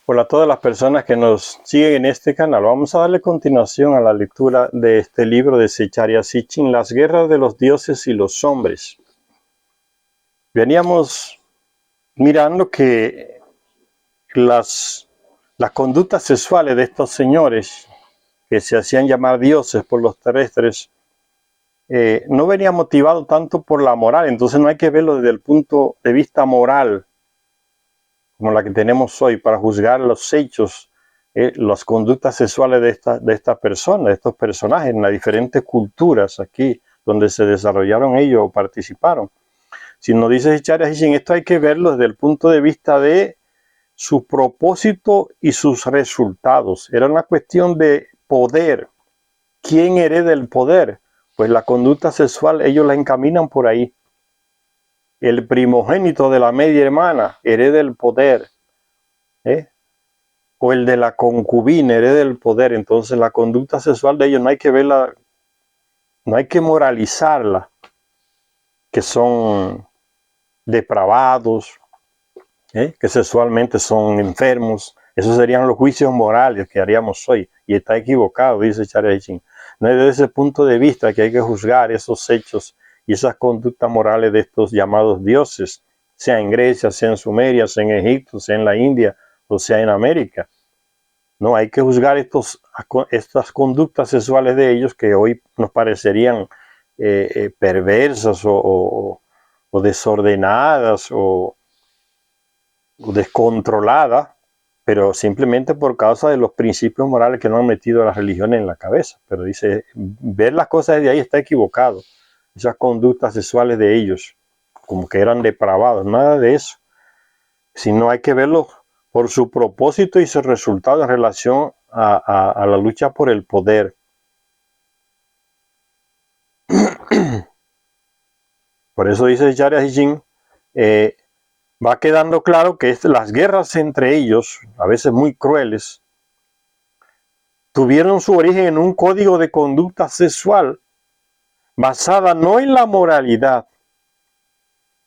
Hola a todas las personas que nos siguen en este canal. Vamos a darle continuación a la lectura de este libro de Zecharia Sitchin, Las guerras de los dioses y los hombres. Veníamos mirando que las conductas sexuales de estos señores que se hacían llamar dioses por los terrestres no venía motivado tanto por la moral. Entonces no hay que verlo desde el punto de vista moral como la que tenemos hoy para juzgar los hechos, las conductas sexuales de estas personas, de estos personajes en las diferentes culturas aquí donde se desarrollaron ellos o participaron. Si nos dice Zecharia Sitchin, esto hay que verlo desde el punto de vista de su propósito y sus resultados. Era una cuestión de poder. ¿Quién hereda el poder? Pues la conducta sexual ellos la encaminan por ahí. El primogénito de la media hermana hereda el poder, o el de la concubina hereda el poder. Entonces la conducta sexual de ellos no hay que verla, no hay que moralizarla, que son depravados, que sexualmente son enfermos. Esos serían los juicios morales que haríamos hoy, y está equivocado, dice Zecharia Sitchin. No es desde ese punto de vista que hay que juzgar esos hechos y esas conductas morales de estos llamados dioses, sea en Grecia, sea en Sumeria, sea en Egipto, sea en la India o sea en América. No, hay que juzgar estas conductas sexuales de ellos que hoy nos parecerían perversas o desordenadas o descontroladas, pero simplemente por causa de los principios morales que no han metido a las religiones en la cabeza. Pero dice, ver las cosas de ahí está equivocado. Esas conductas sexuales de ellos, como que eran depravados, nada de eso. Sino hay que verlo por su propósito y su resultado en relación a la lucha por el poder. Por eso dice Zecharia Sitchin, va quedando claro que las guerras entre ellos, a veces muy crueles, tuvieron su origen en un código de conducta sexual basada no en la moralidad,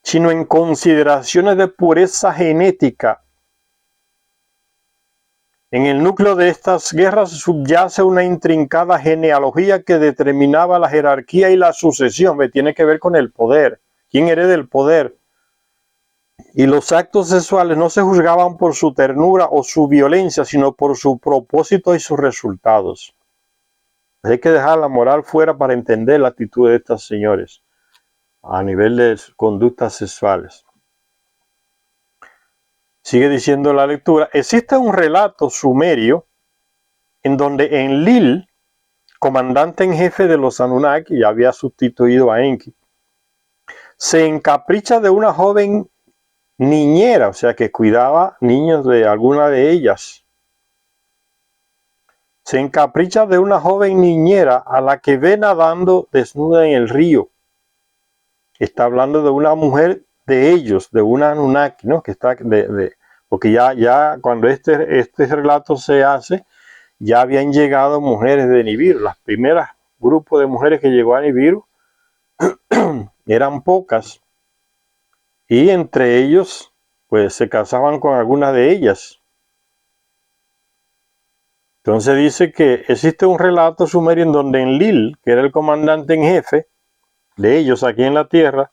sino en consideraciones de pureza genética. En el núcleo de estas guerras subyace una intrincada genealogía que determinaba la jerarquía y la sucesión, que tiene que ver con el poder. ¿Quién hereda el poder? Y los actos sexuales no se juzgaban por su ternura o su violencia, sino por su propósito y sus resultados. Hay que dejar la moral fuera para entender la actitud de estos señores a nivel de conductas sexuales. Sigue diciendo la lectura, existe un relato sumerio en donde Enlil, comandante en jefe de los Anunnaki, ya había sustituido a Enki, se encapricha de una joven niñera, o sea que cuidaba niños de alguna de ellas. Se encapricha de una joven niñera a la que ve nadando desnuda en el río. Está hablando de una mujer de ellos, de una Anunnaki, ¿no? Que está porque ya cuando este relato se hace, ya habían llegado mujeres de Nibiru. Las primeras grupos de mujeres que llegó a Nibiru eran pocas, y entre ellos pues se casaban con algunas de ellas. Entonces dice que existe un relato sumerio en donde Enlil, que era el comandante en jefe de ellos aquí en la tierra,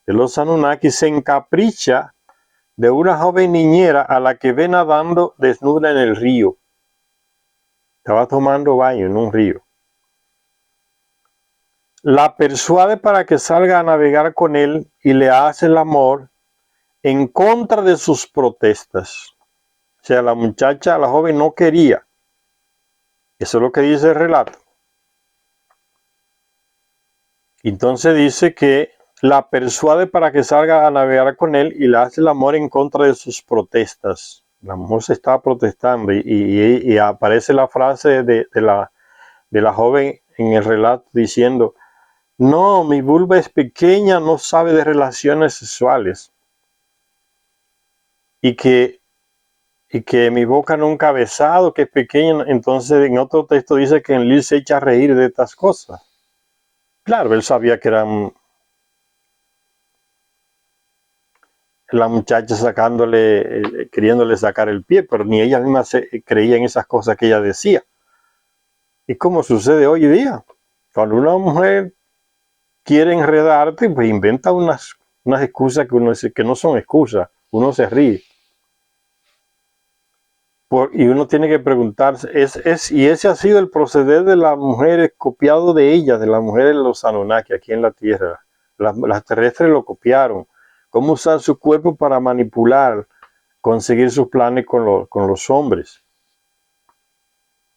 de los Anunnaki, se encapricha de una joven niñera a la que ve nadando desnuda en el río. Estaba tomando baño en un río. La persuade para que salga a navegar con él y le hace el amor en contra de sus protestas. O sea, la muchacha, la joven no quería. Eso es lo que dice el relato. Entonces dice que la persuade para que salga a navegar con él y le hace el amor en contra de sus protestas. La mujer se estaba protestando y aparece la frase de la joven en el relato diciendo, no, mi vulva es pequeña, no sabe de relaciones sexuales. Y que mi boca nunca ha besado, que es pequeña. Entonces en otro texto dice que Enlil se echa a reír de estas cosas. Claro, él sabía que eran la muchacha sacándole, queriéndole sacar el pie, pero ni ella misma creía en esas cosas que ella decía. Y como sucede hoy día, cuando una mujer quiere enredarte, pues inventa unas excusas que uno dice que no son excusas, uno se ríe. Y uno tiene que preguntarse, y ese ha sido el proceder de las mujeres, copiado de ellas, de las mujeres de los Anunnaki aquí en la Tierra. Las terrestres lo copiaron. Cómo usar su cuerpo para manipular, conseguir sus planes con los hombres.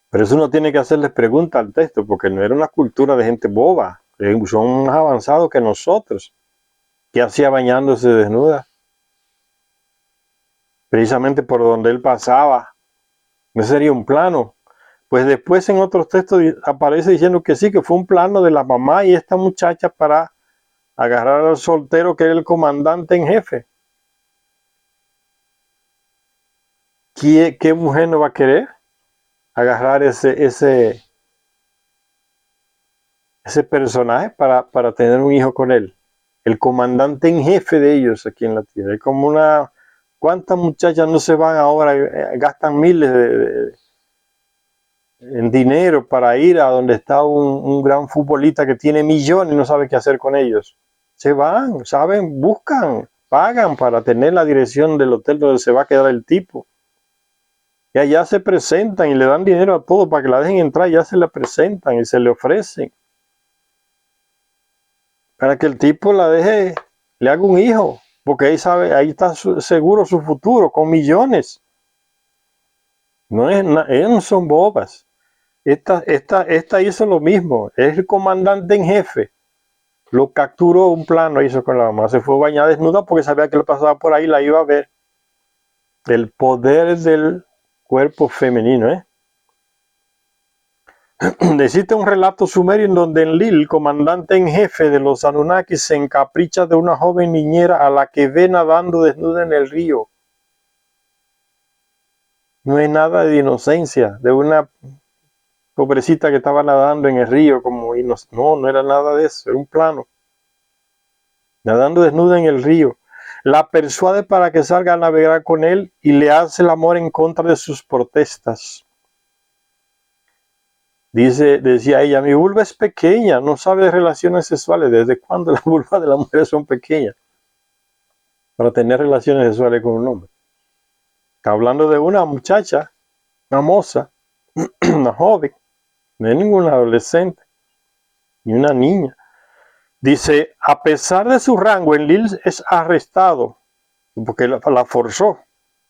Pero eso uno tiene que hacerles preguntas al texto, porque no era una cultura de gente boba. Son más avanzados que nosotros. ¿Qué hacía bañándose desnuda? Precisamente por donde él pasaba. No sería un plano. Pues después en otros textos aparece diciendo que sí, que fue un plano de la mamá y esta muchacha para agarrar al soltero que era el comandante en jefe. ¿Qué mujer no va a querer agarrar ese personaje para tener un hijo con él? El comandante en jefe de ellos aquí en la tierra. Es como ¿cuántas muchachas no se van ahora, gastan miles en dinero para ir a donde está un gran futbolista que tiene millones y no sabe qué hacer con ellos? Se van, saben, buscan, pagan para tener la dirección del hotel donde se va a quedar el tipo. Y allá se presentan y le dan dinero a todo para que la dejen entrar, ya se la presentan y se le ofrecen. Para que el tipo la deje, le haga un hijo, porque ahí está seguro su futuro, con millones. Ellos no son bobas. Esta hizo lo mismo, es el comandante en jefe. Lo capturó un plano, hizo con la mamá, se fue a bañar desnuda porque sabía que le pasaba por ahí, la iba a ver. El poder del cuerpo femenino, Existe un relato sumerio en donde Enlil, comandante en jefe de los Anunnaki, se encapricha de una joven niñera a la que ve nadando desnuda en el río. No es nada de inocencia, de una pobrecita que estaba nadando en el río, no era nada de eso, era un plano. Nadando desnuda en el río. La persuade para que salga a navegar con él y le hace el amor en contra de sus protestas. Decía ella, mi vulva es pequeña, no sabe de relaciones sexuales. ¿Desde cuándo las vulvas de las mujeres son pequeñas para tener relaciones sexuales con un hombre? Está hablando de una muchacha, una moza, una joven, no es ninguna adolescente, ni una niña. Dice, a pesar de su rango, Enlil es arrestado, porque la forzó,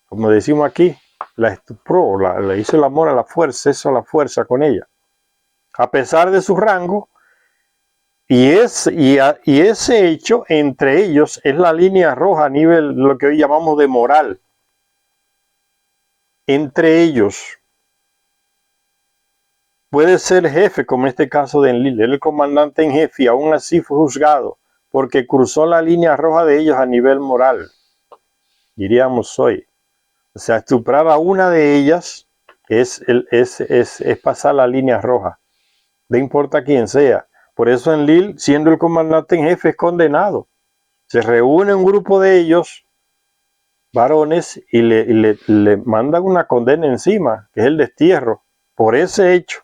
como decimos aquí, la estupró, le hizo el amor a la fuerza, eso a la fuerza con ella. A pesar de su rango, y ese hecho entre ellos es la línea roja a nivel lo que hoy llamamos de moral. Entre ellos puede ser jefe, como en este caso de Enlil, el comandante en jefe, y aún así fue juzgado porque cruzó la línea roja de ellos a nivel moral, diríamos hoy. O sea, estuprar a una de ellas es pasar la línea roja, no importa quién sea. Por eso Enlil, siendo el comandante en jefe, es condenado. Se reúne un grupo de ellos, varones, y le mandan una condena encima, que es el destierro, por ese hecho.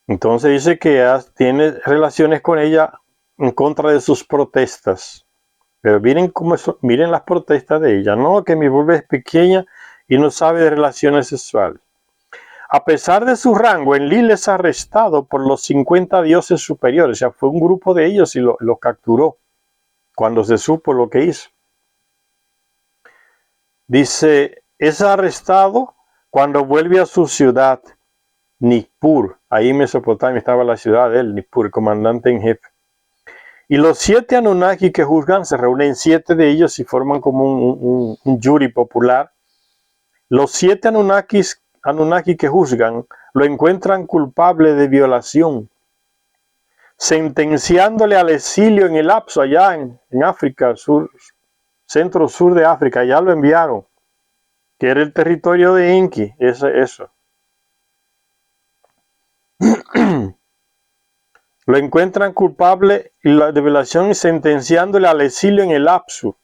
Entonces dice que tiene relaciones con ella en contra de sus protestas. Pero miren las protestas de ella. No, que mi vulva es pequeña y no sabe de relaciones sexuales. A pesar de su rango, Enlil es arrestado por los 50 dioses superiores. O sea, fue un grupo de ellos y lo capturó cuando se supo lo que hizo. Dice, es arrestado cuando vuelve a su ciudad, Nippur. Ahí en Mesopotamia estaba la ciudad de él, Nippur, el comandante en jefe. Y los 7 Anunnaki que juzgan, se reúnen 7 de ellos y forman como un jury popular. Los 7 Anunnaki que juzgan lo encuentran culpable de violación, sentenciándole al exilio en el Apso, allá en África, centro-sur de África. Allá lo enviaron, que era el territorio de Enki, eso. Lo encuentran culpable y la revelación y sentenciándole al exilio en el Lapsu.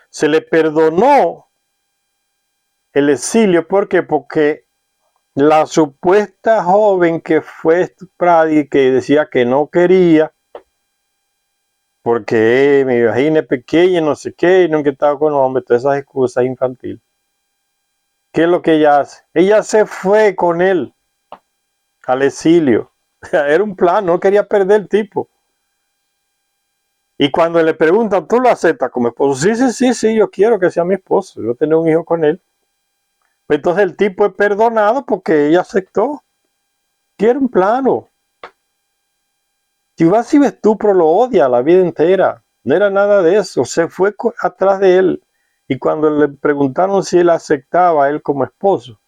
Se le perdonó el exilio, ¿por qué? Porque la supuesta joven que fue estuprada y que decía que no quería, porque me imaginé pequeña, no sé qué, y nunca estaba con hombre, todas esas excusas infantiles. ¿Qué es lo que ella hace? Ella se fue con él al exilio. Era un plan, no quería perder el tipo. Y cuando le preguntan, ¿tú lo aceptas como esposo? Sí, yo quiero que sea mi esposo. Yo tener un hijo con él. Entonces el tipo es perdonado porque ella aceptó. Quiere un plano. Si vas y estupro, lo odia la vida entera. No era nada de eso. Se fue atrás de él. Y cuando le preguntaron si él aceptaba a él como esposo,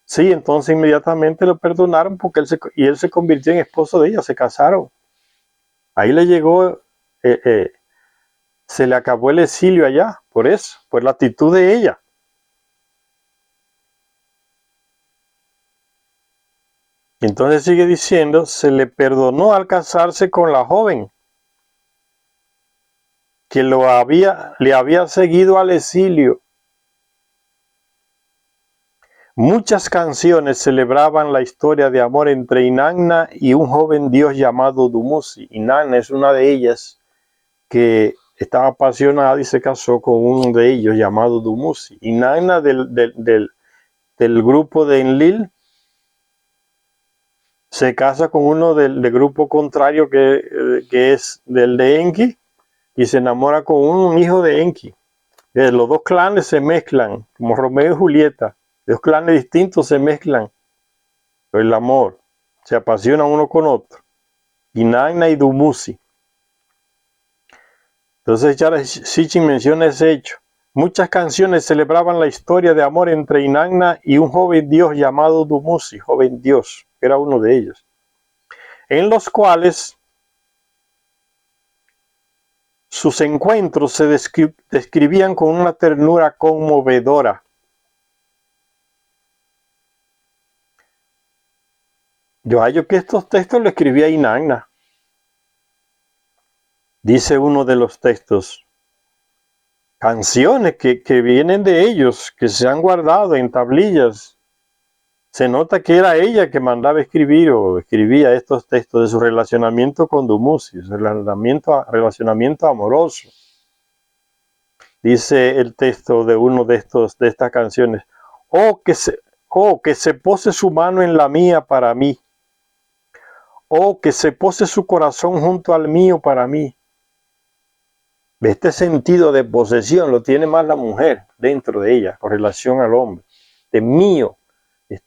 sí, entonces inmediatamente lo perdonaron porque él se convirtió en esposo de ella. Se casaron. Ahí le llegó, se le acabó el exilio allá. Por eso, por la actitud de ella. Entonces sigue diciendo, se le perdonó al casarse con la joven que le había seguido al exilio. Muchas canciones celebraban la historia de amor entre Inanna y un joven dios llamado Dumuzi. Inanna es una de ellas que estaba apasionada y se casó con uno de ellos llamado Dumuzi. Inanna del grupo de Enlil se casa con uno del grupo contrario que es del de Enki y se enamora con un hijo de Enki. Los dos clanes se mezclan, como Romeo y Julieta. Dos clanes distintos se mezclan. El amor, se apasionan uno con otro. Inanna y Dumuzi. Entonces Charles Sitchin menciona ese hecho. Muchas canciones celebraban la historia de amor entre Inanna y un joven dios llamado Dumuzi, joven dios, era uno de ellos, en los cuales sus encuentros se describían con una ternura conmovedora. Yo hallo que estos textos lo escribía Inanna. Dice uno de los textos, canciones que vienen de ellos, que se han guardado en tablillas. Se nota que era ella que mandaba escribir o escribía estos textos de su relacionamiento con Dumuzi, su relacionamiento amoroso. Dice el texto de uno de estas canciones, oh que se pose su mano en la mía para mí, oh que se pose su corazón junto al mío para mí. Este sentido de posesión lo tiene más la mujer dentro de ella con relación al hombre. De mío,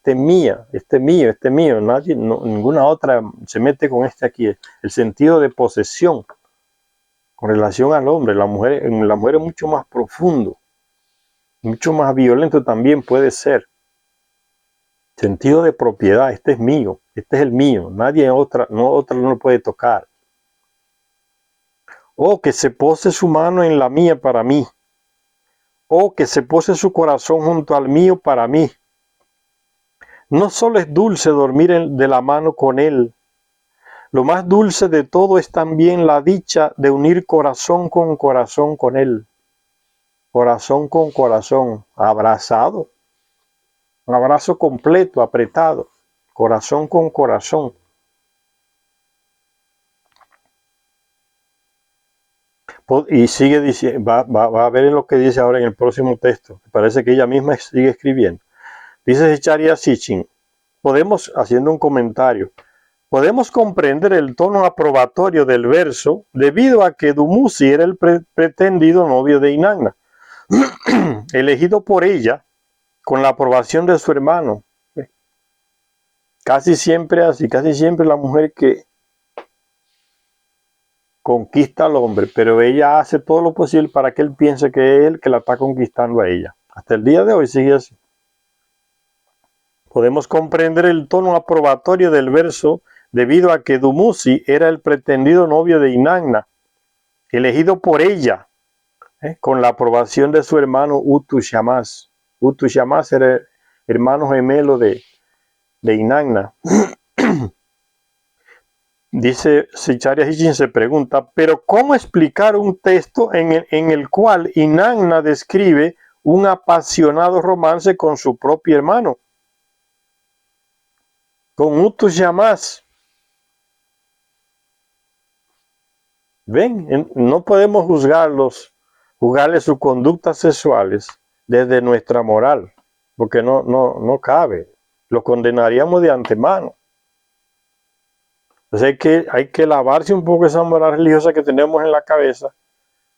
mía, mío. Nadie, ninguna otra se mete con este aquí. El sentido de posesión con relación al hombre. La mujer es mucho más profundo, mucho más violento también puede ser. Sentido de propiedad, este es mío, este es el mío. Nadie otra no lo puede tocar. Oh, que se pose su mano en la mía para mí. Oh, que se pose su corazón junto al mío para mí. No solo es dulce dormir de la mano con él. Lo más dulce de todo es también la dicha de unir corazón con él. Corazón con corazón, abrazado. Un abrazo completo, apretado. Corazón con corazón. Y sigue diciendo, va a ver lo que dice ahora en el próximo texto. Parece que ella misma sigue escribiendo. Dice Charia Sitchin, haciendo un comentario, podemos comprender el tono aprobatorio del verso debido a que Dumuzi era el pretendido novio de Inanna, elegido por ella con la aprobación de su hermano. Casi siempre la mujer que conquista al hombre, pero ella hace todo lo posible para que él piense que es él que la está conquistando a ella. Hasta el día de hoy sigue así. Podemos comprender el tono aprobatorio del verso debido a que Dumuzi era el pretendido novio de Inanna, elegido por ella, con la aprobación de su hermano Utu-Shamaz. Utu-Shamaz era el hermano gemelo de Inanna. Dice Zecharia Sitchin, se pregunta, pero ¿cómo explicar un texto en el cual Inanna describe un apasionado romance con su propio hermano, con Utu Shamás? Ven, no podemos juzgarles sus conductas sexuales desde nuestra moral, porque no cabe. Lo condenaríamos de antemano. Entonces hay que lavarse un poco esa moral religiosa que tenemos en la cabeza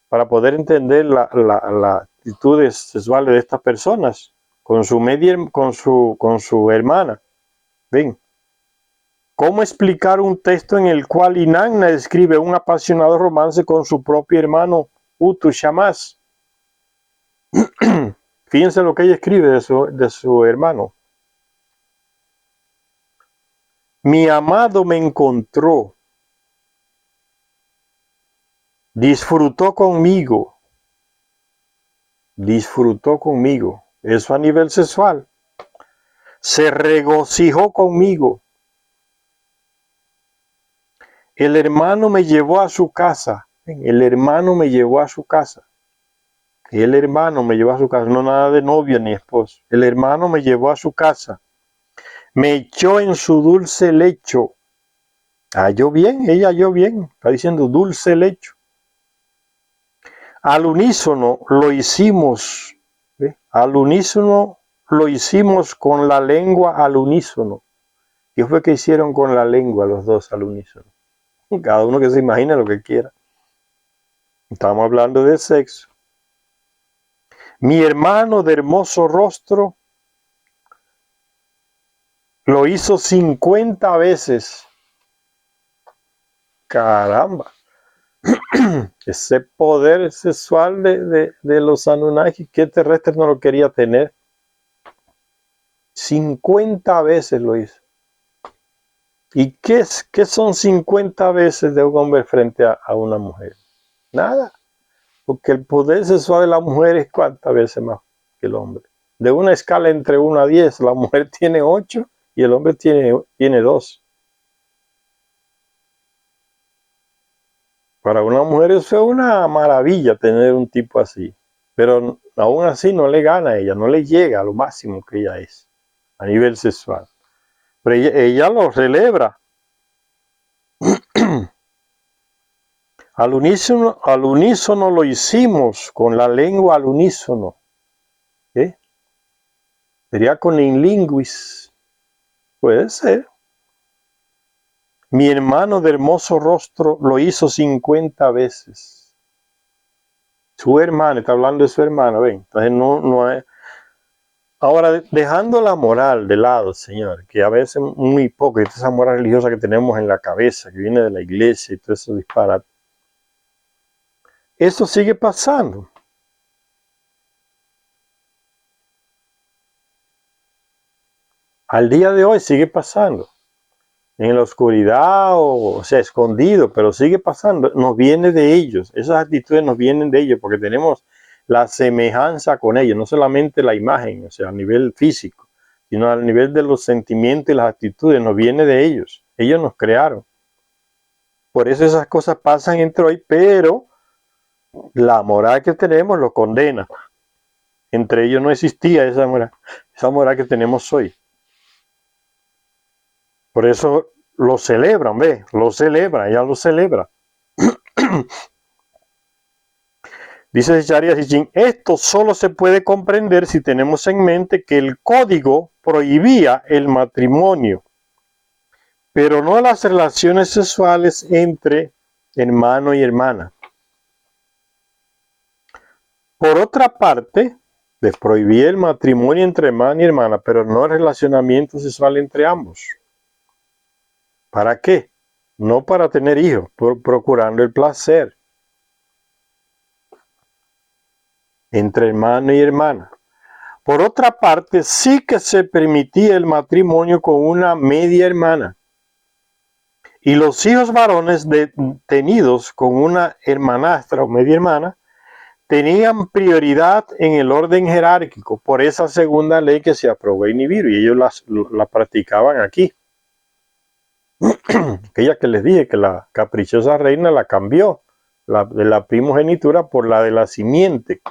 para poder entender las actitudes sexuales de estas personas con su hermana. ¿Ven? ¿Cómo explicar un texto en el cual Inanna describe un apasionado romance con su propio hermano Utu Shamás? Fíjense lo que ella escribe de su hermano. Mi amado me encontró, disfrutó conmigo, eso a nivel sexual, se regocijó conmigo. El hermano me llevó a su casa, el hermano me llevó a su casa, no nada de novia ni esposo, el hermano me llevó a su casa, me echó en su dulce lecho, halló bien, ella halló bien, está diciendo dulce lecho. Al unísono lo hicimos, ¿ve? Al unísono lo hicimos con la lengua al unísono. ¿Qué fue que hicieron con la lengua los dos al unísono? Cada uno que se imagine lo que quiera. Estamos hablando de sexo. Mi hermano de hermoso rostro lo hizo 50 veces. Caramba. Ese poder sexual de los Anunnaki, ¿qué terrestre no lo quería tener? 50 veces lo hizo. ¿Y qué son 50 veces de un hombre frente a una mujer? Nada. Porque el poder sexual de la mujer es cuántas veces más que el hombre. De una escala entre 1 a 10, la mujer tiene 8 y el hombre tiene 2. Para una mujer eso es una maravilla tener un tipo así. Pero aún así no le gana a ella, no le llega a lo máximo que ella es a nivel sexual. Pero ella lo celebra. Al unísono lo hicimos, con la lengua al unísono. Sería con in linguis. Puede ser. Mi hermano de hermoso rostro lo hizo 50 veces. Su hermano, está hablando de su hermano, ven. Entonces no es. Ahora, dejando la moral de lado, Señor, que a veces muy hipócrita, esa moral religiosa que tenemos en la cabeza, que viene de la iglesia y todo eso disparate. Eso sigue pasando. Al día de hoy sigue pasando. En la oscuridad o sea, escondido, pero sigue pasando. Nos viene de ellos. Esas actitudes nos vienen de ellos porque tenemos la semejanza con ellos. No solamente la imagen, o sea, a nivel físico, sino a nivel de los sentimientos y las actitudes. Nos viene de ellos. Ellos nos crearon. Por eso esas cosas pasan entre hoy, pero la moral que tenemos lo condena. Entre ellos no existía esa moral que tenemos hoy. Por eso lo celebran, ella lo celebra. Dice Zecharia Sitchin, esto solo se puede comprender si tenemos en mente que el código prohibía el matrimonio, pero no las relaciones sexuales entre hermano y hermana. Por otra parte, les prohibía el matrimonio entre hermano y hermana, pero no el relacionamiento sexual entre ambos. ¿Para qué? No para tener hijos, procurando el placer entre hermano y hermana. Por otra parte, sí que se permitía el matrimonio con una media hermana. Y los hijos varones tenidos con una hermanastra o media hermana tenían prioridad en el orden jerárquico por esa segunda ley que se aprobó en Nibiru, y ellos la practicaban aquí. Aquella que les dije que la caprichosa reina la cambió, de la primogenitura por la de la simiente.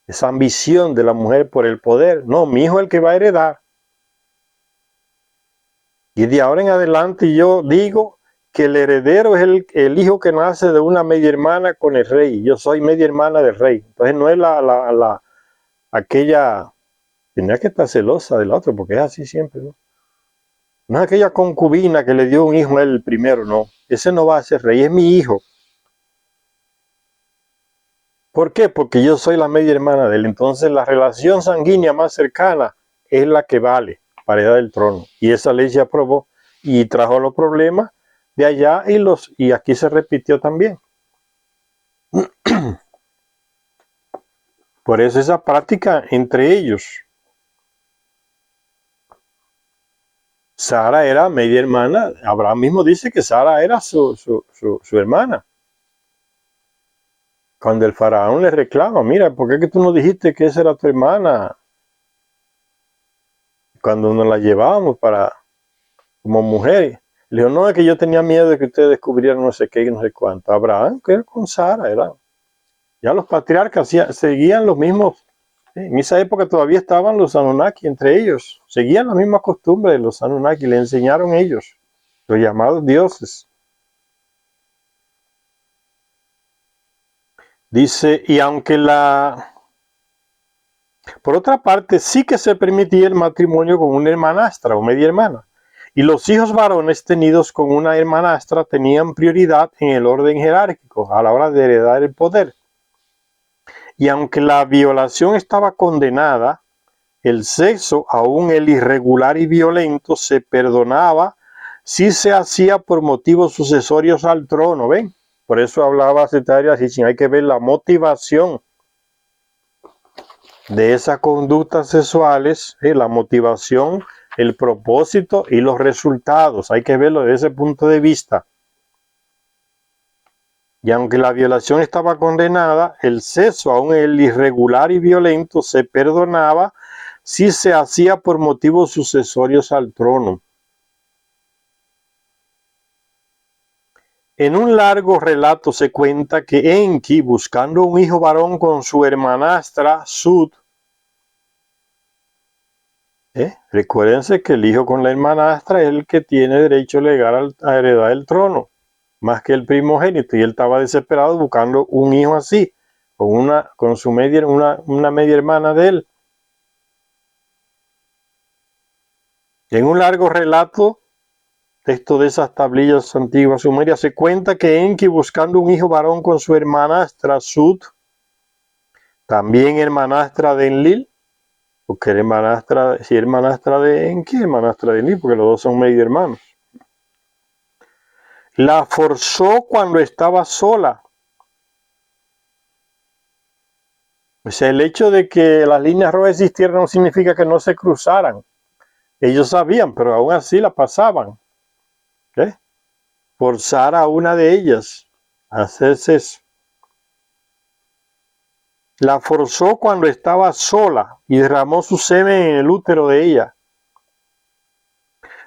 Esa ambición de la mujer por el poder. No, mi hijo es el que va a heredar. Y de ahora en adelante yo digo que el heredero es el hijo que nace de una media hermana con el rey. Yo soy media hermana del rey. Entonces no es aquella, tenía que estar celosa del otro, porque es así siempre, ¿no? No es aquella concubina que le dio un hijo a él primero, no. Ese no va a ser rey, es mi hijo. ¿Por qué? Porque yo soy la media hermana de él. Entonces la relación sanguínea más cercana es la que vale para heredar el trono. Y esa ley se aprobó y trajo los problemas de allá y aquí se repitió también. Por eso esa práctica entre ellos. Sara era media hermana. Abraham mismo dice que Sara era su hermana. Cuando el faraón le reclama, mira, ¿por qué que tú no dijiste que esa era tu hermana? Cuando nos la llevábamos como mujer. Le dijo, no, es que yo tenía miedo de que ustedes descubrieran no sé qué y no sé cuánto. Abraham, que era con Sara, era. Ya los patriarcas seguían los mismos. En esa época todavía estaban los Anunnaki entre ellos. Seguían la misma costumbre de los Anunnaki, le enseñaron ellos, los llamados dioses. Dice, y aunque por otra parte, sí que se permitía el matrimonio con una hermanastra o media hermana. Y los hijos varones tenidos con una hermanastra tenían prioridad en el orden jerárquico a la hora de heredar el poder. Y aunque la violación estaba condenada, el sexo, aún el irregular y violento, se perdonaba si se hacía por motivos sucesorios al trono. ¿Ven? Por eso hablaba Zetarria Sitchin, hay que ver la motivación de esas conductas sexuales, la motivación, el propósito y los resultados. Hay que verlo desde ese punto de vista. Y aunque la violación estaba condenada, el sexo, aún el irregular y violento, se perdonaba si se hacía por motivos sucesorios al trono. En un largo relato se cuenta que Enki, buscando un hijo varón con su hermanastra Sut, recuérdense que el hijo con la hermanastra es el que tiene derecho legal a heredar el trono, más que el primogénito, y él estaba desesperado buscando un hijo así, con su una media hermana de él. En un largo relato, texto de esas tablillas antiguas sumerias, se cuenta que Enki, buscando un hijo varón con su hermanastra Sut, también hermanastra de Enlil, porque era hermanastra, si hermanastra de Enki, hermanastra de Enlil, porque los dos son medio hermanos. La forzó cuando estaba sola. O sea, el hecho de que las líneas rojas existieran no significa que no se cruzaran. Ellos sabían, pero aún así la pasaban. Forzar a una de ellas a hacerse eso. La forzó cuando estaba sola y derramó su semen en el útero de ella.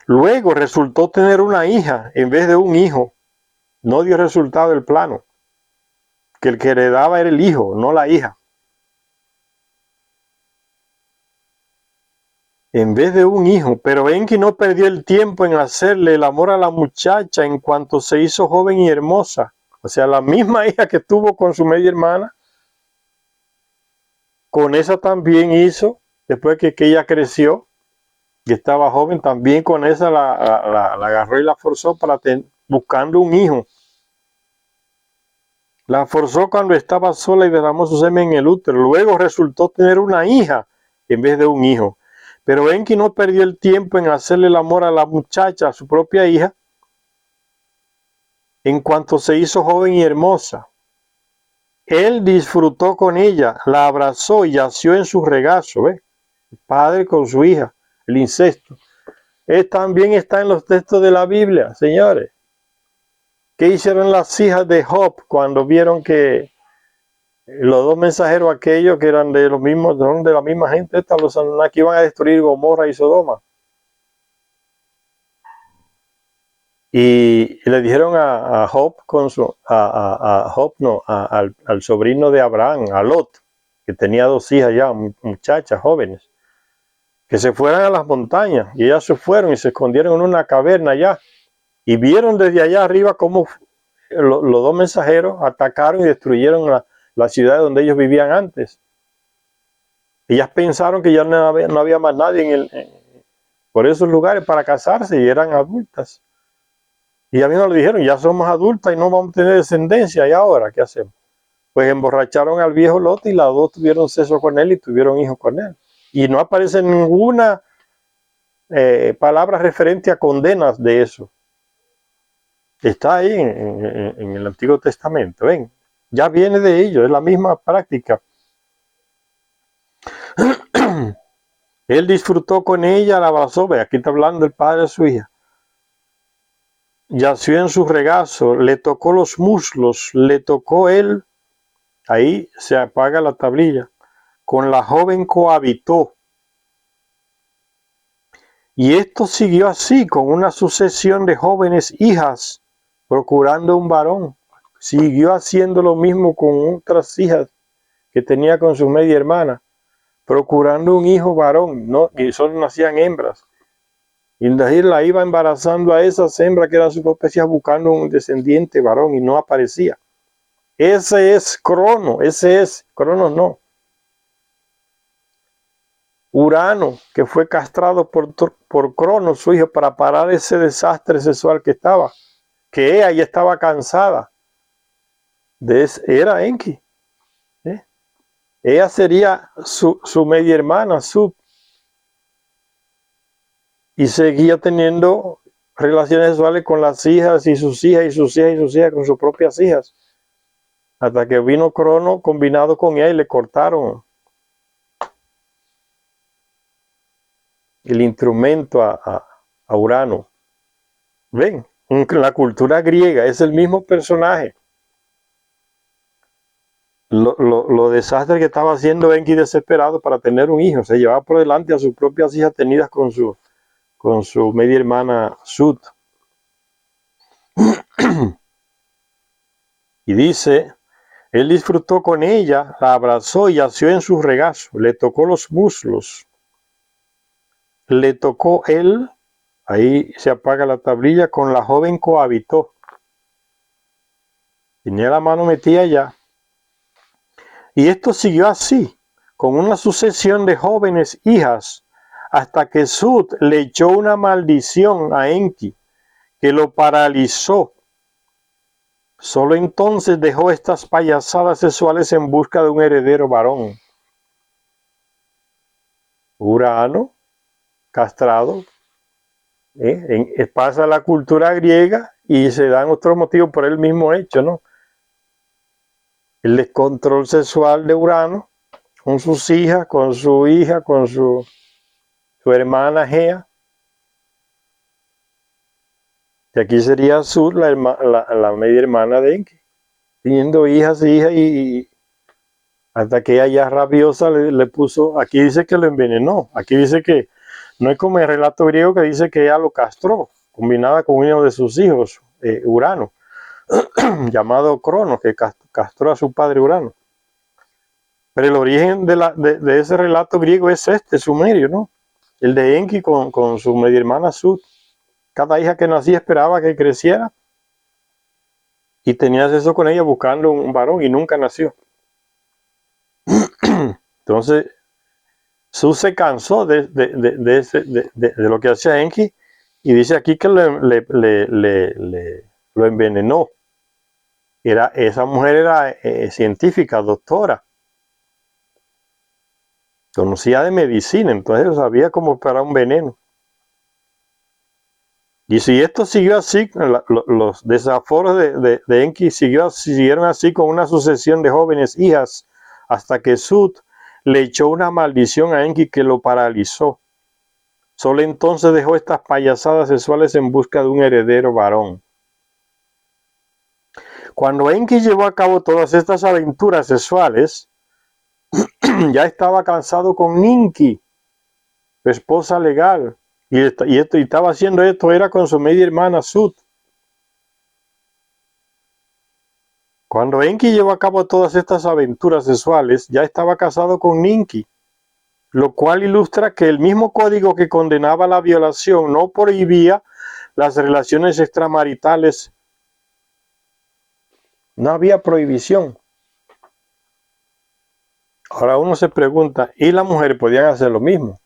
Luego resultó tener una hija en vez de un hijo. No dio resultado el plano. Que el que heredaba era el hijo, no la hija. En vez de un hijo, pero Enki no perdió el tiempo en hacerle el amor a la muchacha en cuanto se hizo joven y hermosa. O sea, la misma hija que tuvo con su media hermana, con esa también hizo, después que ella creció y estaba joven, también con esa la agarró y la forzó buscando un hijo. La forzó cuando estaba sola y derramó su semen en el útero. Luego resultó tener una hija en vez de un hijo. Pero Enki no perdió el tiempo en hacerle el amor a la muchacha, a su propia hija, en cuanto se hizo joven y hermosa. Él disfrutó con ella, la abrazó y yació en su regazo. ¿Ve? El padre con su hija, el incesto. También está en los textos de la Biblia, señores. ¿Qué hicieron las hijas de Job cuando vieron que los dos mensajeros aquellos que eran de los mismos, de la misma gente, los Anunnaki iban a destruir Gomorra y Sodoma? Y le dijeron a Job, al sobrino de Abraham, a Lot, que tenía 2 hijas ya, muchachas jóvenes, que se fueran a las montañas. Y ellas se fueron y se escondieron en una caverna allá. Y vieron desde allá arriba cómo los 2 mensajeros atacaron y destruyeron la ciudad donde ellos vivían antes. Ellas pensaron que ya no había más nadie por esos lugares para casarse, y eran adultas. Y a mí nos lo dijeron, ya somos adultas y no vamos a tener descendencia, ¿y ahora qué hacemos? Pues emborracharon al viejo Lot y las 2 tuvieron sexo con él y tuvieron hijos con él. Y no aparece ninguna palabra referente a condenas de eso. Está ahí en el Antiguo Testamento, ven, ya viene de ellos, es la misma práctica. Él disfrutó con ella, la abrazó, ve, aquí está hablando el padre de su hija. Yació en su regazo, le tocó los muslos, le tocó él, ahí se apaga la tablilla, con la joven cohabitó. Y esto siguió así, con una sucesión de jóvenes hijas, procurando un varón. Siguió haciendo lo mismo con otras hijas que tenía con su media hermana, procurando un hijo varón, ¿no? Y solo nacían hembras. Y la iba embarazando a esas hembras que eran sus propias hijas, buscando un descendiente varón, y no aparecía. Ese es Cronos no. Urano, que fue castrado por Cronos, su hijo, para parar ese desastre sexual que estaba, que ella ya estaba cansada. Era Enki. Ella sería su media hermana, y seguía teniendo relaciones sexuales con las hijas y sus hijas y sus hijas y sus hijas, con sus propias hijas, hasta que vino Crono combinado con ella y le cortaron el instrumento a Urano. Ven, en la cultura griega es el mismo personaje. Lo desastre que estaba haciendo Enki desesperado para tener un hijo, se llevaba por delante a sus propias hijas tenidas con su media hermana Sut. Y dice, él disfrutó con ella, la abrazó y yació en su regazo, le tocó los muslos, le tocó él, ahí se apaga la tablilla, con la joven cohabitó. Tenía la mano metida allá. Y esto siguió así, con una sucesión de jóvenes hijas, hasta que Sut le echó una maldición a Enki, que lo paralizó. Solo entonces dejó estas payasadas sexuales en busca de un heredero varón. Urano, castrado, pasa la cultura griega y se dan otros motivos por el mismo hecho, ¿no? El descontrol sexual de Urano con sus hijas, con su hija, con su hermana Gea. Y aquí sería Sut, la media hermana de Enki, teniendo hijas y hasta que ella ya rabiosa le puso, aquí dice que lo envenenó, aquí dice que no es como el relato griego que dice que ella lo castró, combinada con uno de sus hijos, Urano, llamado Cronos, que castró a su padre Urano. Pero el origen de ese relato griego es sumerio, ¿no? El de Enki con su media hermana Sut. Cada hija que nacía esperaba que creciera y tenía sexo con ella buscando un varón y nunca nació. Entonces, Sut se cansó de lo que hacía Enki y dice aquí que lo envenenó. Esa mujer era científica, doctora. Conocía de medicina, entonces sabía cómo preparar un veneno. Y si esto siguió así, los desaforos de Enki siguieron así con una sucesión de jóvenes hijas, hasta que Sut le echó una maldición a Enki que lo paralizó. Solo entonces dejó estas payasadas sexuales en busca de un heredero varón. Cuando Enki llevó a cabo todas estas aventuras sexuales, ya estaba casado con Ninki, su esposa legal, y estaba haciendo esto, era con su media hermana Sut. Cuando Enki llevó a cabo todas estas aventuras sexuales, ya estaba casado con Ninki, lo cual ilustra que el mismo código que condenaba la violación no prohibía las relaciones extramaritales. No había prohibición. Ahora uno se pregunta, ¿y las mujeres podían hacer lo mismo?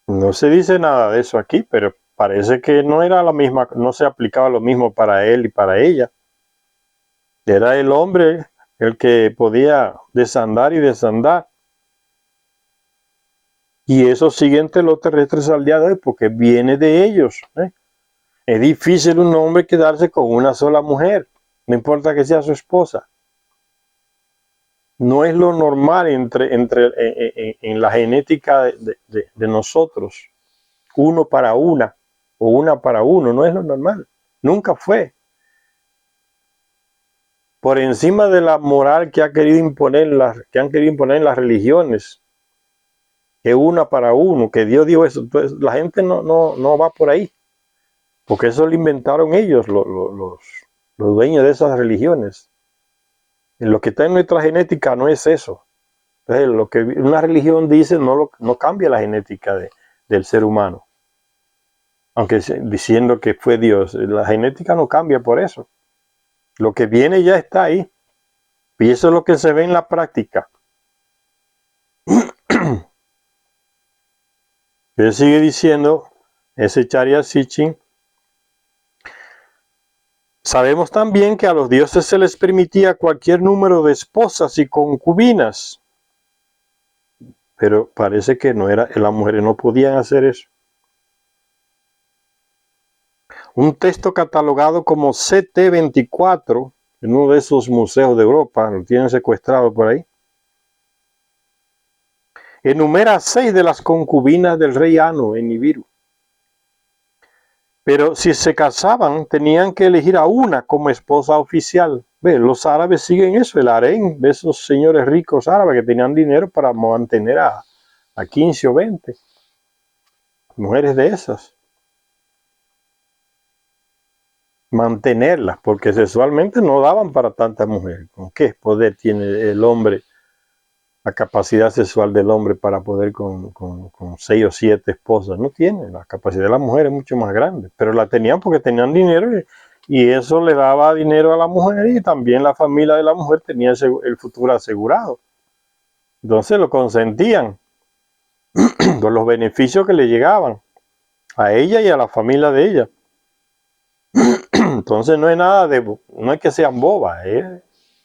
No se dice nada de eso aquí, pero parece que no era la misma, no se aplicaba lo mismo para él y para ella. Era el hombre el que podía desandar y desandar. Y eso sigue entre los terrestres al día de hoy, porque viene de ellos. Es difícil un hombre quedarse con una sola mujer, no importa que sea su esposa. No es lo normal en la genética de nosotros. Uno para una o una para uno, no es lo normal. Nunca fue. Por encima de la moral que han querido imponer las religiones, que una para uno, que Dios dijo eso. Entonces, la gente no va por ahí, porque eso lo inventaron ellos, los dueños de esas religiones. Lo que está en nuestra genética no es eso. Entonces, lo que una religión dice no cambia la genética del ser humano. Aunque diciendo que fue Dios, la genética no cambia por eso. Lo que viene ya está ahí. Y eso es lo que se ve en la práctica. Él sigue diciendo, ese Charya Sitchin, sabemos también que a los dioses se les permitía cualquier número de esposas y concubinas. Pero parece que no era, las mujeres no podían hacer eso. Un texto catalogado como CT24, en uno de esos museos de Europa, lo tienen secuestrado por ahí, enumera 6 de las concubinas del rey Anu en Nibiru. Pero si se casaban, tenían que elegir a una como esposa oficial. Los árabes siguen eso, el harén de esos señores ricos árabes que tenían dinero para mantener a 15 o 20 mujeres de esas. Mantenerlas, porque sexualmente no daban para tantas mujeres. ¿Con qué poder tiene el hombre, la capacidad sexual del hombre para poder con 6 o 7 esposas? No tiene, la capacidad de la mujer es mucho más grande, pero la tenían porque tenían dinero y eso le daba dinero a la mujer y también la familia de la mujer tenía el futuro asegurado. Entonces lo consentían con los beneficios que le llegaban a ella y a la familia de ella. Entonces no es nada no es que sean bobas, es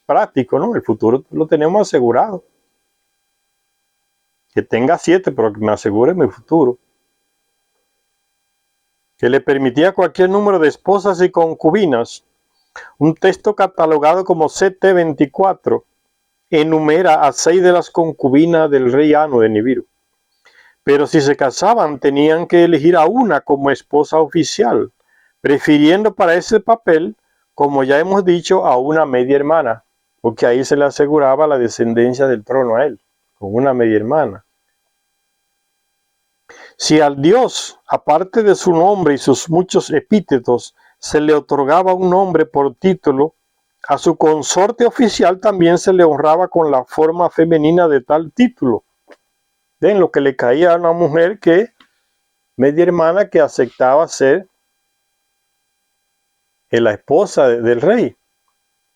práctico, ¿no? El futuro lo tenemos asegurado. Que tenga 7, pero que me asegure mi futuro. Que le permitía cualquier número de esposas y concubinas. Un texto catalogado como CT24 enumera a 6 de las concubinas del rey Anu de Nibiru. Pero si se casaban, tenían que elegir a una como esposa oficial, prefiriendo para ese papel, como ya hemos dicho, a una media hermana, porque ahí se le aseguraba la descendencia del trono a él, con una media hermana. Si al dios, aparte de su nombre y sus muchos epítetos, se le otorgaba un nombre por título, a su consorte oficial también se le honraba con la forma femenina de tal título. ¿Ven lo que le caía a una mujer media hermana que aceptaba ser la esposa del rey?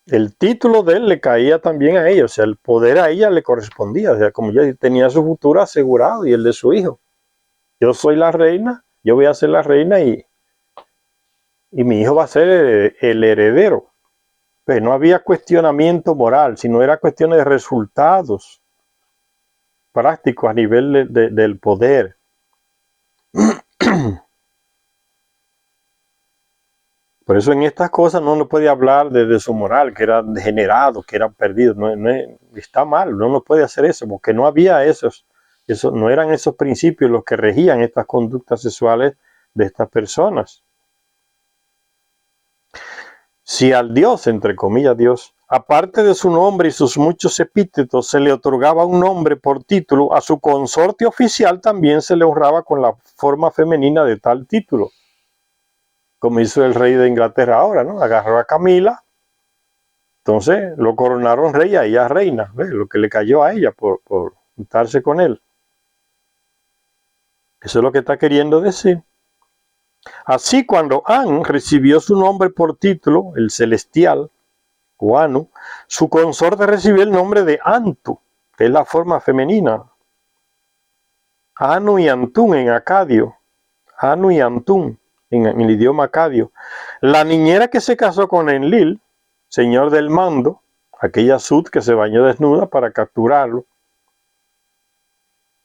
El título de él le caía también a ella, o sea, el poder a ella le correspondía, o sea, como ya tenía su futuro asegurado y el de su hijo. Yo soy la reina, yo voy a ser la reina y mi hijo va a ser el heredero. Pues no había cuestionamiento moral, sino era cuestión de resultados prácticos a nivel del poder. Por eso en estas cosas no puede hablar de su moral, que era degenerado, que era perdido. Está mal, no puede hacer eso, porque no había no eran esos principios los que regían estas conductas sexuales de estas personas. Si al Dios, entre comillas Dios, aparte de su nombre y sus muchos epítetos, se le otorgaba un nombre por título, a su consorte oficial también se le honraba con la forma femenina de tal título. como hizo el rey de Inglaterra ahora, ¿no? Agarró a Camila, entonces lo coronaron rey, a ella reina, ¿ves? Lo que le cayó a ella por juntarse con él. Eso es lo que está queriendo decir. Así, cuando An recibió su nombre por título, el celestial, o Anu, su consorte recibió el nombre de Antu, que es la forma femenina. Anu y Antún en acadio. Anu y Antún en el idioma acadio. La niñera que se casó con Enlil, señor del mando, aquella Sud que se bañó desnuda para capturarlo.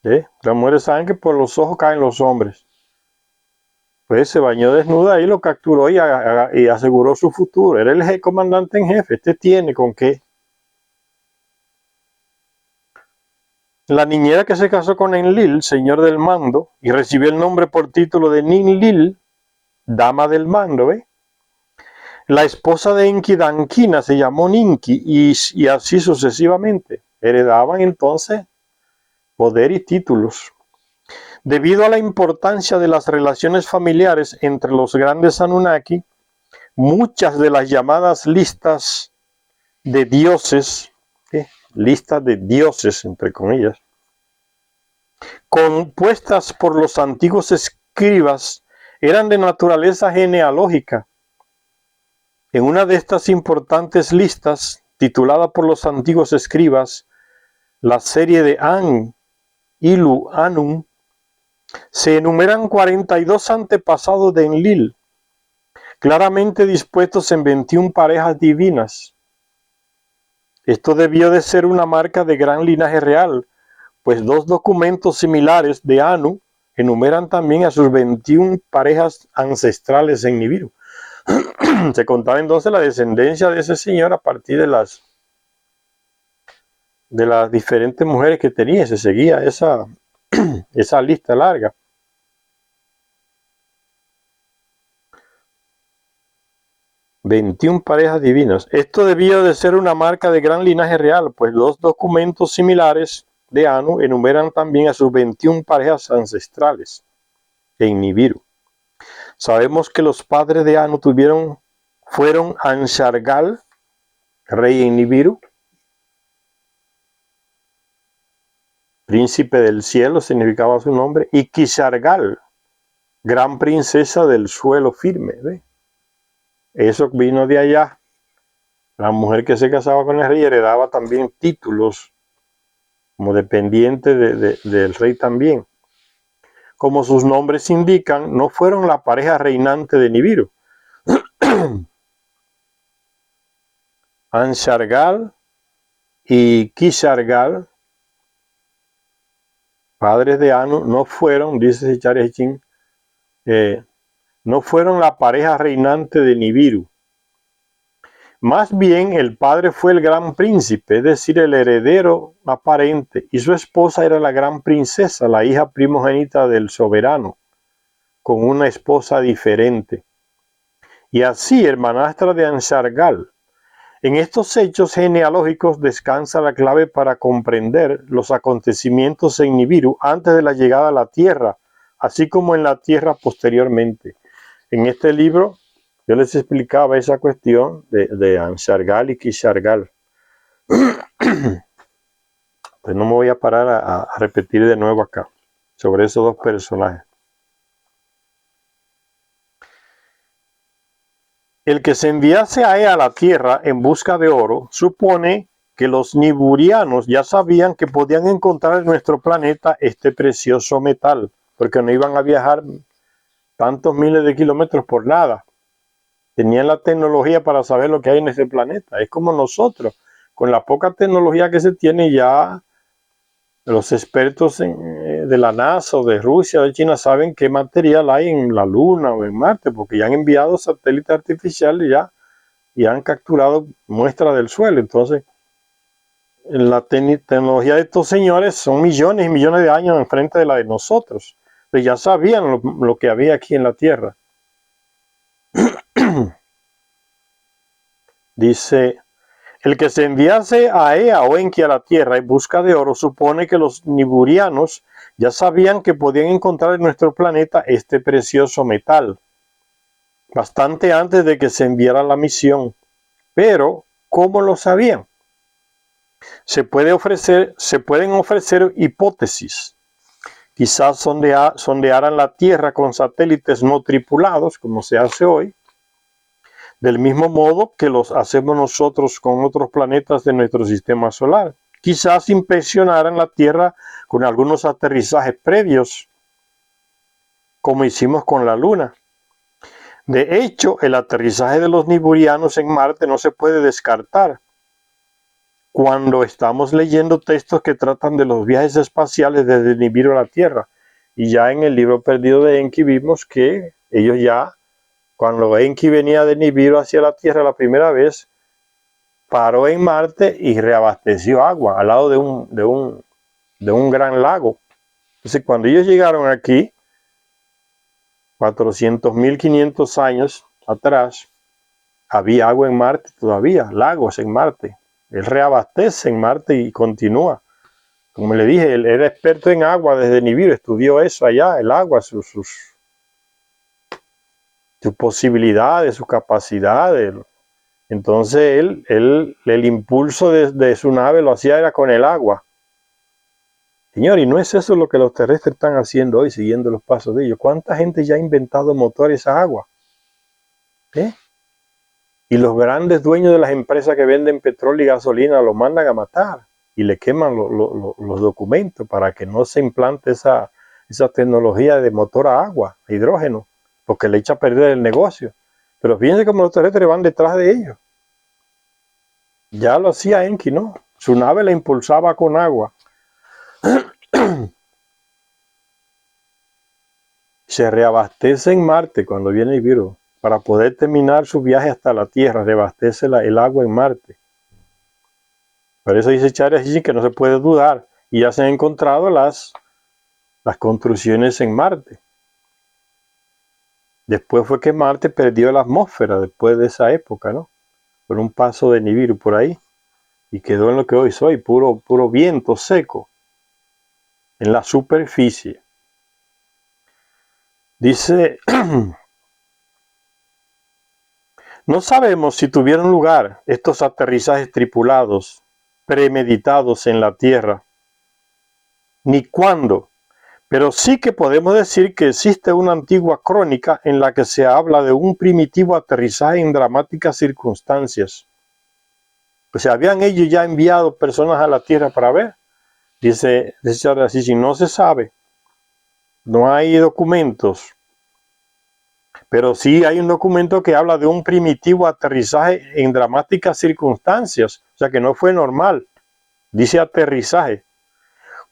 Las mujeres saben que por los ojos caen los hombres. Pues se bañó desnuda y lo capturó y aseguró su futuro. Era el comandante en jefe. Este tiene con qué. La niñera que se casó con Enlil, señor del mando, y recibió el nombre por título de Ninlil, dama del mando, ¿ve? La esposa de Enki Dankina se llamó Ninki y así sucesivamente. Heredaban entonces poder y títulos. Debido a la importancia de las relaciones familiares entre los grandes Anunnaki, muchas de las llamadas listas de dioses, listas de dioses entre comillas, compuestas por los antiguos escribas, eran de naturaleza genealógica. En una de estas importantes listas, titulada por los antiguos escribas, la serie de An, Ilu, Anum, se enumeran 42 antepasados de Enlil, claramente dispuestos en 21 parejas divinas. Esto debió de ser una marca de gran linaje real, pues dos documentos similares de Anu enumeran también a sus 21 parejas ancestrales en Nibiru. Se contaba entonces la descendencia de ese señor a partir de las diferentes mujeres que tenía. Se seguía esa lista larga. «21 parejas divinas». Esto debió de ser una marca de gran linaje real, pues dos documentos similares de Anu enumeran también a sus 21 parejas ancestrales en Nibiru. Sabemos que los padres de Anu fueron Anshargal, rey en Nibiru, príncipe del cielo significaba su nombre, y Kishargal, gran princesa del suelo firme. ¿Ve? Eso vino de allá. La mujer que se casaba con el rey heredaba también títulos como dependiente del rey también. Como sus nombres indican, no fueron la pareja reinante de Nibiru. Anshargal y Kishargal, padres de Anu, no fueron, dice Sicharejin, no fueron la pareja reinante de Nibiru. Más bien el padre fue el gran príncipe, es decir, el heredero aparente, y su esposa era la gran princesa, la hija primogénita del soberano, con una esposa diferente. Y así, hermanastra de Anshargal. En estos hechos genealógicos descansa la clave para comprender los acontecimientos en Nibiru antes de la llegada a la tierra, así como en la tierra posteriormente. En este libro yo les explicaba esa cuestión de Anshargal y Kishargal. Pues no me voy a parar a repetir de nuevo acá sobre esos dos personajes. El que se enviase a Ea a la tierra en busca de oro supone que los niburianos ya sabían que podían encontrar en nuestro planeta este precioso metal, porque no iban a viajar tantos miles de kilómetros por nada. Tenían la tecnología para saber lo que hay en ese planeta. Es como nosotros, con la poca tecnología que se tiene ya, los expertos de la NASA o de Rusia o de China saben qué material hay en la Luna o en Marte, porque ya han enviado satélites artificiales y han capturado muestras del suelo. Entonces, la tecnología de estos señores son millones y millones de años enfrente de la de nosotros. Entonces ya sabían lo que había aquí en la Tierra. Dice, el que se enviase a Ea o Enki a la tierra en busca de oro supone que los niburianos ya sabían que podían encontrar en nuestro planeta este precioso metal. bastante antes de que se enviara la misión. Pero, ¿cómo lo sabían? Se pueden ofrecer hipótesis. Quizás sondearan la Tierra con satélites no tripulados, como se hace hoy, del mismo modo que los hacemos nosotros con otros planetas de nuestro sistema solar. Quizás inspeccionaran la Tierra con algunos aterrizajes previos, como hicimos con la Luna. De hecho, el aterrizaje de los niburianos en Marte no se puede descartar. Cuando estamos leyendo textos que tratan de los viajes espaciales desde Nibiru a la Tierra, y ya en el libro perdido de Enki vimos que ellos ya, cuando Enki venía de Nibiru hacia la Tierra la primera vez, paró en Marte y reabasteció agua al lado de un gran lago. Entonces, cuando ellos llegaron aquí, 400.000, 500 años atrás, había agua en Marte todavía, lagos en Marte. Él reabastece en Marte y continúa. Como le dije, él era experto en agua desde Nibiru, estudió eso allá, el agua, sus posibilidades, sus capacidades. Entonces el impulso de su nave lo hacía era con el agua. Señor, y no es eso lo que los terrestres están haciendo hoy, siguiendo los pasos de ellos. ¿Cuánta gente ya ha inventado motores a agua? Y los grandes dueños de las empresas que venden petróleo y gasolina los mandan a matar y le queman los documentos para que no se implante esa tecnología de motor a agua, a hidrógeno, porque le echa a perder el negocio. Pero fíjense cómo los terrestres van detrás de ellos. Ya lo hacía Enki, ¿no? Su nave la impulsaba con agua. Se reabastece en Marte cuando viene el virus para poder terminar su viaje hasta la Tierra, reabastece el agua en Marte. Por eso dice Charles Hitchens que no se puede dudar. Y ya se han encontrado las construcciones en Marte. Después fue que Marte perdió la atmósfera después de esa época, ¿no? Por un paso de Nibiru por ahí. Y quedó en lo que hoy soy, puro viento seco. En la superficie. Dice, no sabemos si tuvieron lugar estos aterrizajes tripulados, premeditados en la Tierra, ni cuándo, pero sí que podemos decir que existe una antigua crónica en la que se habla de un primitivo aterrizaje en dramáticas circunstancias. O sea, habían ellos ya enviado personas a la Tierra para ver. Dice Charles Hitchens, no se sabe, no hay documentos, pero sí hay un documento que habla de un primitivo aterrizaje en dramáticas circunstancias, o sea que no fue normal, dice aterrizaje.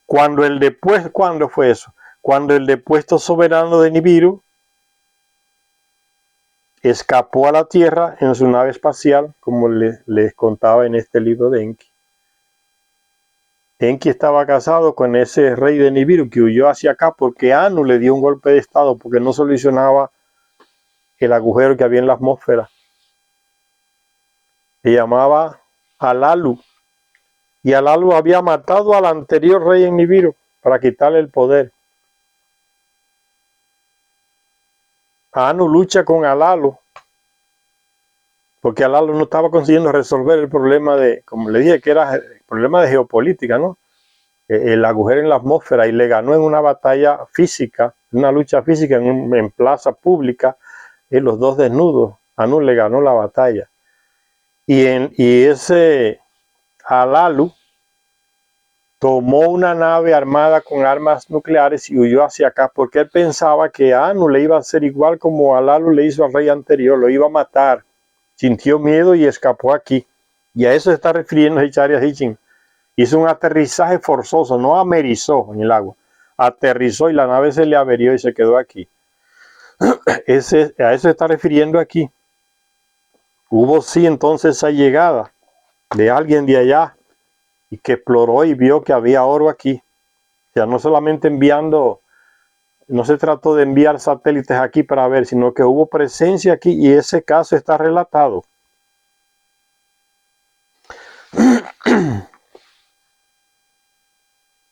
¿Cuándo fue eso? Cuando el depuesto soberano de Nibiru escapó a la Tierra en su nave espacial, como les contaba en este libro de Enki. Enki estaba casado con ese rey de Nibiru que huyó hacia acá porque Anu le dio un golpe de estado porque no solucionaba el agujero que había en la atmósfera. Se llamaba Alalu. Y Alalu había matado al anterior rey en Nibiru para quitarle el poder. Anu lucha con Alalu porque Alalu no estaba consiguiendo resolver el problema de, como le dije, que era el problema de geopolítica, ¿no? El agujero en la atmósfera, y le ganó en una batalla física, una lucha física en plaza pública, los dos desnudos. Anu le ganó la batalla. Y ese Alalu tomó una nave armada con armas nucleares y huyó hacia acá porque él pensaba que Anu le iba a hacer igual como Alalu le hizo al rey anterior, lo iba a matar. Sintió miedo y escapó aquí. Y a eso se está refiriendo Charles Hitchens. Hizo un aterrizaje forzoso, no amerizó en el agua. Aterrizó y la nave se le averió y se quedó aquí. A eso se está refiriendo aquí. Hubo sí entonces esa llegada de alguien de allá y que exploró y vio que había oro aquí. O sea, no solamente no se trató de enviar satélites aquí para ver, sino que hubo presencia aquí y ese caso está relatado.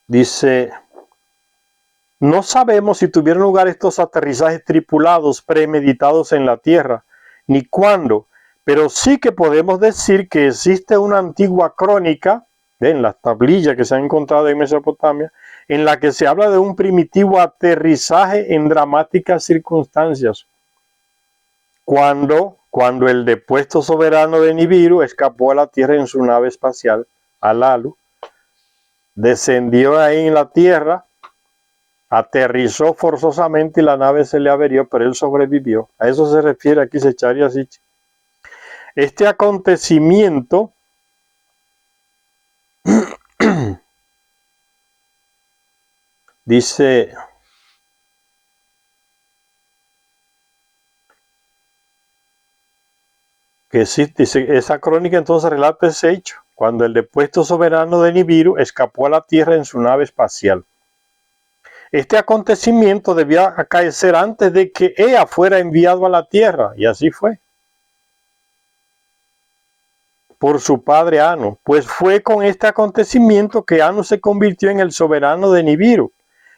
Dice, No sabemos si tuvieron lugar estos aterrizajes tripulados premeditados en la Tierra, ni cuándo, pero sí que podemos decir que existe una antigua crónica, en las tablillas que se han encontrado en Mesopotamia, en la que se habla de un primitivo aterrizaje en dramáticas circunstancias, cuando el depuesto soberano de Nibiru escapó a la Tierra en su nave espacial, Alalu, descendió ahí en la Tierra, aterrizó forzosamente y la nave se le averió, pero él sobrevivió. A eso se refiere aquí Zecharia Sitchin. Este acontecimiento dice que existe, esa crónica entonces relata ese hecho, cuando el depuesto soberano de Nibiru escapó a la Tierra en su nave espacial. Este acontecimiento debía acaecer antes de que Ea fuera enviado a la Tierra, y así fue, por su padre Anu, pues fue con este acontecimiento que Anu se convirtió en el soberano de Nibiru.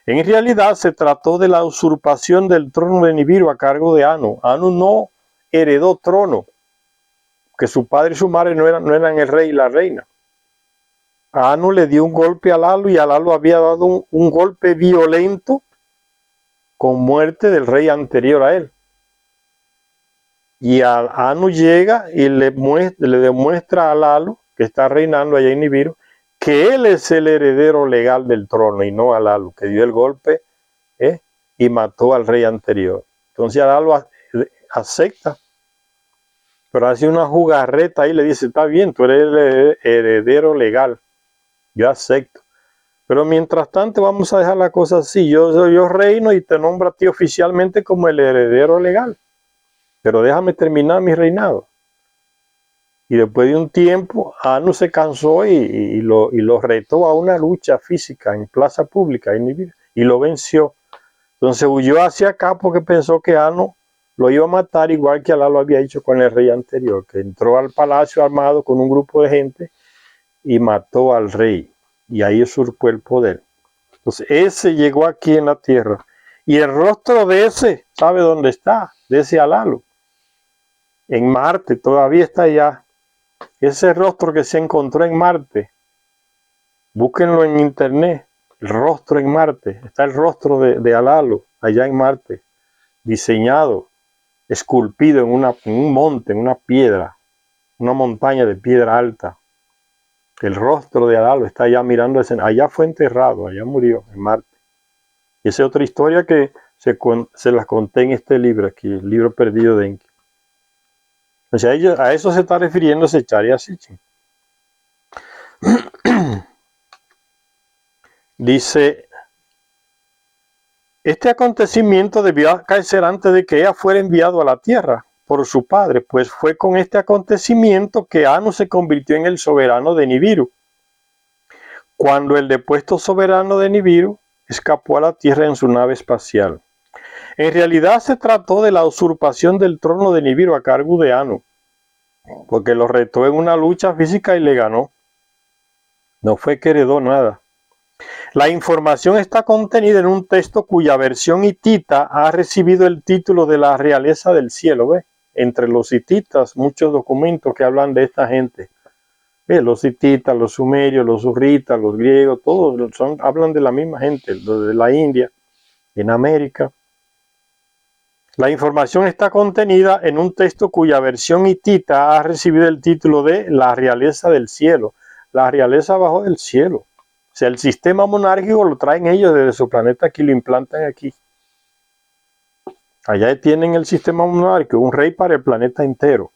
En realidad se trató de la usurpación del trono de Nibiru a cargo de Anu. Anu no heredó trono, que su padre y su madre no eran el rey y la reina. A Anu le dio un golpe a Alalu y Alalu había dado un golpe violento con muerte del rey anterior a él. Y Anu llega y le demuestra a Alalu, que está reinando allá en Nibiru, que él es el heredero legal del trono y no Alalu, que dio el golpe y mató al rey anterior. Entonces Alalu acepta, pero hace una jugarreta y le dice, está bien, tú eres el heredero legal, yo acepto. Pero mientras tanto vamos a dejar la cosa así, yo reino y te nombro a ti oficialmente como el heredero legal, pero déjame terminar mi reinado. Y después de un tiempo, Anu se cansó y lo retó a una lucha física en plaza pública y lo venció. Entonces huyó hacia acá porque pensó que Anu lo iba a matar igual que Alá lo había hecho con el rey anterior, que entró al palacio armado con un grupo de gente y mató al rey. Y ahí usurpó el poder. Entonces ese llegó aquí en la tierra. Y el rostro de ese, ¿sabe dónde está? De ese Alalu. En Marte, todavía está allá. Ese rostro que se encontró en Marte, búsquenlo en internet, el rostro en Marte, está el rostro de Alalu, allá en Marte, diseñado, esculpido en un monte, en una piedra, una montaña de piedra alta. El rostro de Alalu está allá mirando, allá fue enterrado, allá murió, en Marte. Y esa es otra historia que se las conté en este libro aquí, el libro perdido de Enki. O sea, a eso se está refiriendo Zecharia Sitchin. Dice, este acontecimiento debió acaecer antes de que ella fuera enviado a la tierra por su padre, pues fue con este acontecimiento que Anu se convirtió en el soberano de Nibiru. Cuando el depuesto soberano de Nibiru escapó a la tierra en su nave espacial. En realidad se trató de la usurpación del trono de Nibiru a cargo de Anu, porque lo retó en una lucha física y le ganó. No fue que heredó nada. La información está contenida en un texto cuya versión hitita ha recibido el título de la realeza del cielo. ¿Ve? Entre los hititas, muchos documentos que hablan de esta gente. ¿Ve? Los hititas, los sumerios, los urritas, los griegos, todos hablan de la misma gente, los de la India, en América. La información está contenida en un texto cuya versión hitita ha recibido el título de la realeza del cielo. La realeza abajo del cielo. O sea, el sistema monárquico lo traen ellos desde su planeta aquí, lo implantan aquí. Allá tienen el sistema monárquico, un rey para el planeta entero.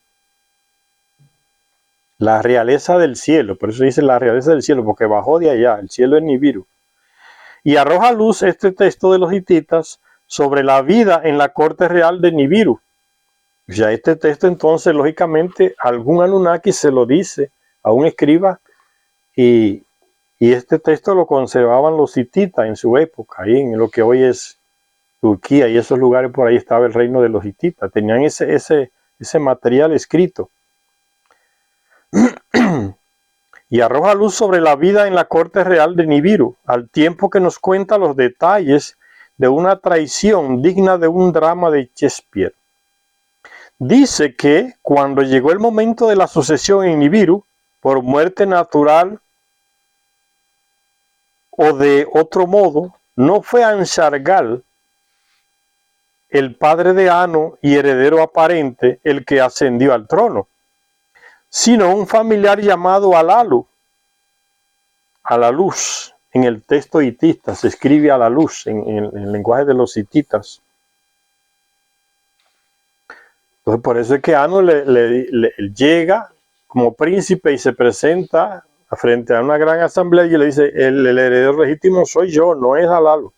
La realeza del cielo, por eso dice la realeza del cielo, porque bajó de allá, el cielo es Nibiru. Y arroja luz este texto de los hititas sobre la vida en la corte real de Nibiru. O sea, este texto entonces, lógicamente, algún Anunnaki se lo dice a un escriba y este texto lo conservaban los hititas en su época, ahí en lo que hoy es Turquía y esos lugares por ahí estaba el reino de los hititas. Tenían ese material escrito. Y arroja luz sobre la vida en la corte real de Nibiru, al tiempo que nos cuenta los detalles de una traición digna de un drama de Shakespeare. Dice que cuando llegó el momento de la sucesión en Nibiru, por muerte natural o de otro modo, no fue Anshargal, el padre de Anu y heredero aparente, el que ascendió al trono, sino un familiar llamado Alalu, a la luz. En el texto hitita se escribe a la luz, en el lenguaje de los hititas. Entonces por eso es que Anu le llega como príncipe y se presenta frente a una gran asamblea y le dice, el heredero legítimo soy yo, no es Alalu.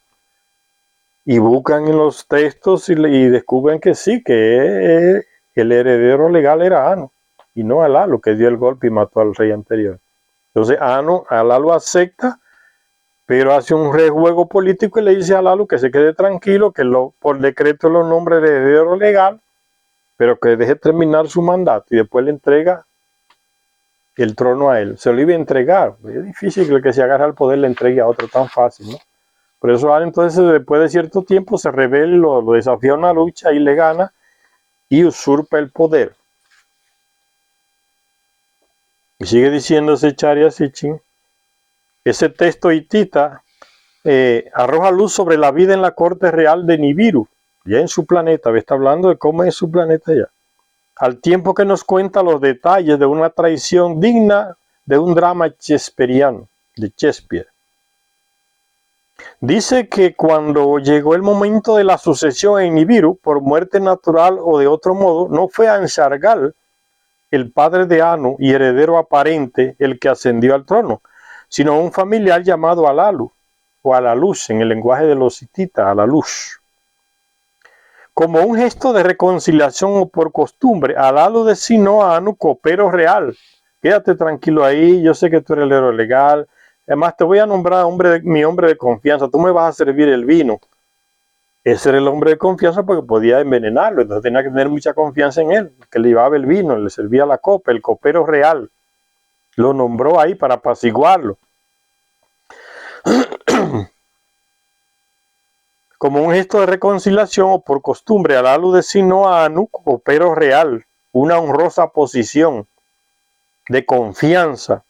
Y buscan en los textos y descubren que sí, que el heredero legal era Anu y no Alalu, que dio el golpe y mató al rey anterior. Entonces Alalu acepta, pero hace un rejuego político y le dice a Alalu que se quede tranquilo, que por decreto lo nombra heredero legal, pero que deje terminar su mandato y después le entrega el trono a él. Se lo iba a entregar. Es difícil que el que se agarra al poder le entregue a otro tan fácil, ¿no? Por eso entonces después de cierto tiempo se rebela, lo desafía a una lucha y le gana y usurpa el poder. Y sigue diciéndose Charya Sitchin, ese texto hitita arroja luz sobre la vida en la corte real de Nibiru, ya en su planeta, está hablando de cómo es su planeta ya, al tiempo que nos cuenta los detalles de una traición digna de un drama shakespeariano, de Shakespeare. Dice que cuando llegó el momento de la sucesión en Nibiru, por muerte natural o de otro modo, no fue Anshargal, el padre de Anu y heredero aparente, el que ascendió al trono, sino un familiar llamado Alalu, o Alaluz, en el lenguaje de los hititas, Alaluz. Como un gesto de reconciliación o por costumbre, Alalu designó a Anu copero real. Quédate tranquilo ahí, yo sé que tú eres el heredero legal. Además, te voy a nombrar mi hombre de confianza. Tú me vas a servir el vino. Ese era el hombre de confianza porque podía envenenarlo. Entonces tenía que tener mucha confianza en él, que le llevaba el vino, le servía la copa, el copero real. Lo nombró ahí para apaciguarlo. Como un gesto de reconciliación o por costumbre, Alalu designó a Anu copero real, una honrosa posición de confianza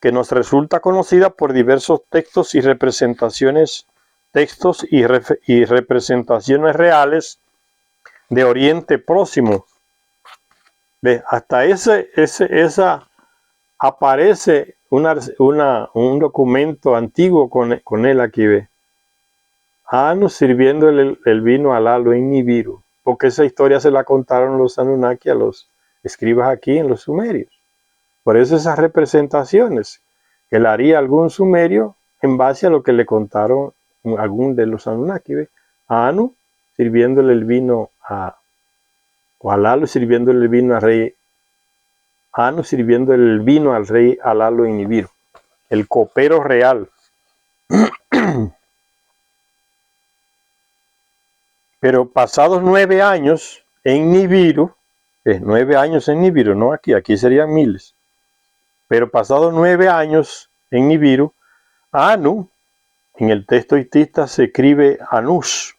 que nos resulta conocida por diversos textos y representaciones reales de Oriente Próximo. ¿Ves? Hasta esa aparece un documento antiguo con él aquí, ¿ve? Anu sirviendo el vino a Alalu en Nibiru, porque esa historia se la contaron los Anunnaki a los escribas aquí en los sumerios. Por eso esas representaciones que le haría algún sumerio en base a lo que le contaron algún de los Anunnaki, ¿ve? A Anu sirviéndole el vino o Alalu sirviéndole el vino al rey, Anu sirviéndole el vino al rey Alalu en Nibiru, el copero real. Pero pasados 9 años en Nibiru, 9 años en Nibiru, no aquí serían miles. Pero pasados 9 años en Nibiru, Anu, en el texto hitita se escribe Anus,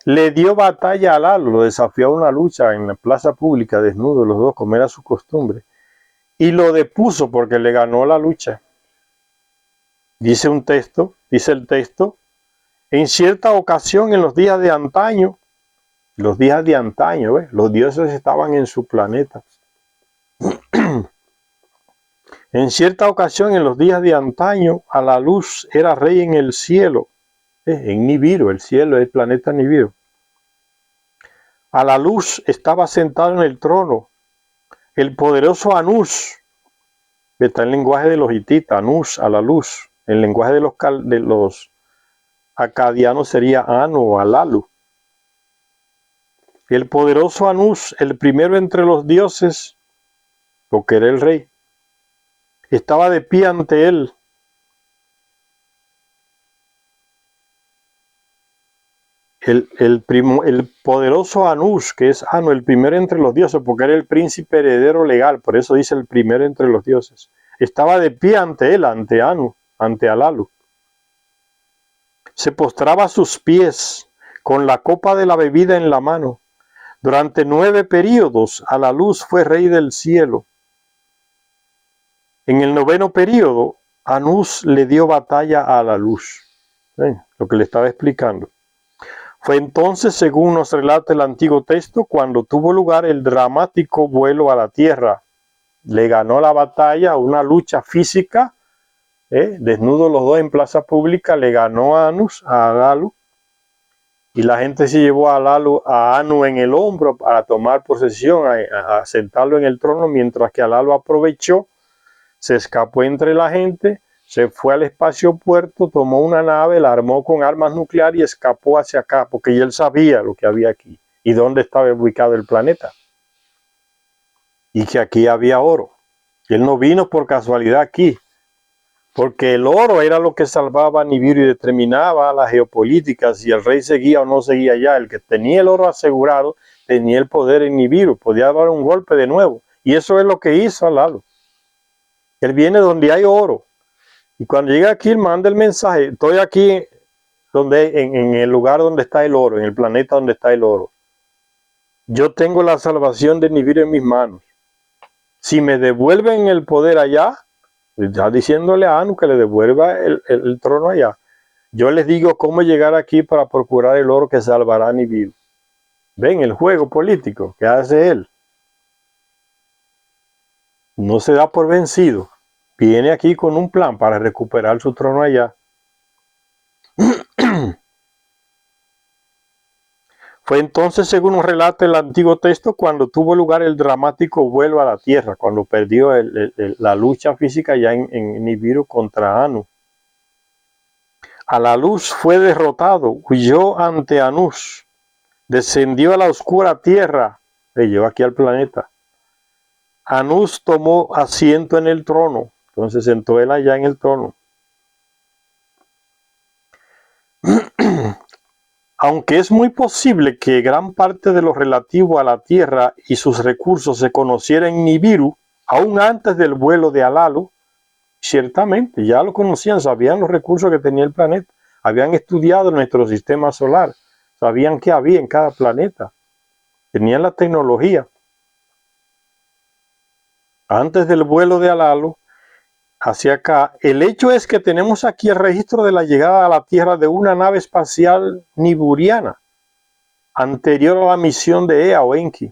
le dio batalla a Alalu, lo desafió a una lucha en la plaza pública, desnudos los dos, como era su costumbre, y lo depuso porque le ganó la lucha. Dice el texto, en cierta ocasión en los días de antaño, los dioses estaban en su planeta. En cierta ocasión en los días de antaño, Alaluz era rey en el cielo, en Nibiru, el cielo es el planeta Nibiru. Alaluz estaba sentado en el trono. El poderoso Anus, que está en el lenguaje de los hititas, Anus, Alaluz, en el lenguaje de los acadianos sería Anu o Alalu. El poderoso Anus, el primero entre los dioses, porque era el rey, estaba de pie ante él. El poderoso Anus, que es Anu, el primero entre los dioses, porque era el príncipe heredero legal, por eso dice el primero entre los dioses, estaba de pie ante él, ante Anu, ante Alalu. se postraba a sus pies, con la copa de la bebida en la mano. Durante 9 períodos a la luz fue rey del cielo. En el 9º período, Anús le dio batalla a la luz. Lo que le estaba explicando. Fue entonces, según nos relata el antiguo texto, cuando tuvo lugar el dramático vuelo a la tierra. Le ganó la batalla a una lucha física, desnudos los dos en plaza pública, le ganó a Anús, a Alalu, y la gente se llevó a Anu en el hombro para tomar posesión, a sentarlo en el trono, mientras que Alalu aprovechó, se escapó entre la gente, se fue al espacio puerto, tomó una nave, la armó con armas nucleares y escapó hacia acá, porque él sabía lo que había aquí y dónde estaba ubicado el planeta. Y que aquí había oro. Y él no vino por casualidad aquí, porque el oro era lo que salvaba a Nibiru y determinaba la geopolítica, si el rey seguía o no seguía allá. El que tenía el oro asegurado tenía el poder en Nibiru, podía dar un golpe de nuevo. Y eso es lo que hizo Alalu. Él viene donde hay oro. Y cuando llega aquí, él manda el mensaje. Estoy aquí en el lugar donde está el oro, en el planeta donde está el oro. Yo tengo la salvación de Nibiru en mis manos. Si me devuelven el poder allá, ya diciéndole a Anu que le devuelva el trono allá, yo les digo cómo llegar aquí para procurar el oro que salvará a Nibiru. Ven el juego político que hace él. No se da por vencido. Viene aquí con un plan para recuperar su trono allá. Fue entonces, según nos relata el antiguo texto, cuando tuvo lugar el dramático vuelo a la tierra, cuando perdió la lucha física ya en Nibiru contra Anu. Alaluz fue derrotado, huyó ante Anús, descendió a la oscura tierra, le llevó aquí al planeta. Anús tomó asiento en el trono, entonces sentó él allá en el trono. Aunque es muy posible que gran parte de lo relativo a la Tierra y sus recursos se conociera en Nibiru, aún antes del vuelo de Alalu, ciertamente ya lo conocían, sabían los recursos que tenía el planeta, habían estudiado nuestro sistema solar, sabían qué había en cada planeta, tenían la tecnología. Antes del vuelo de Alalu, hacia acá, el hecho es que tenemos aquí el registro de la llegada a la Tierra de una nave espacial niburiana, anterior a la misión de Ea o Enki.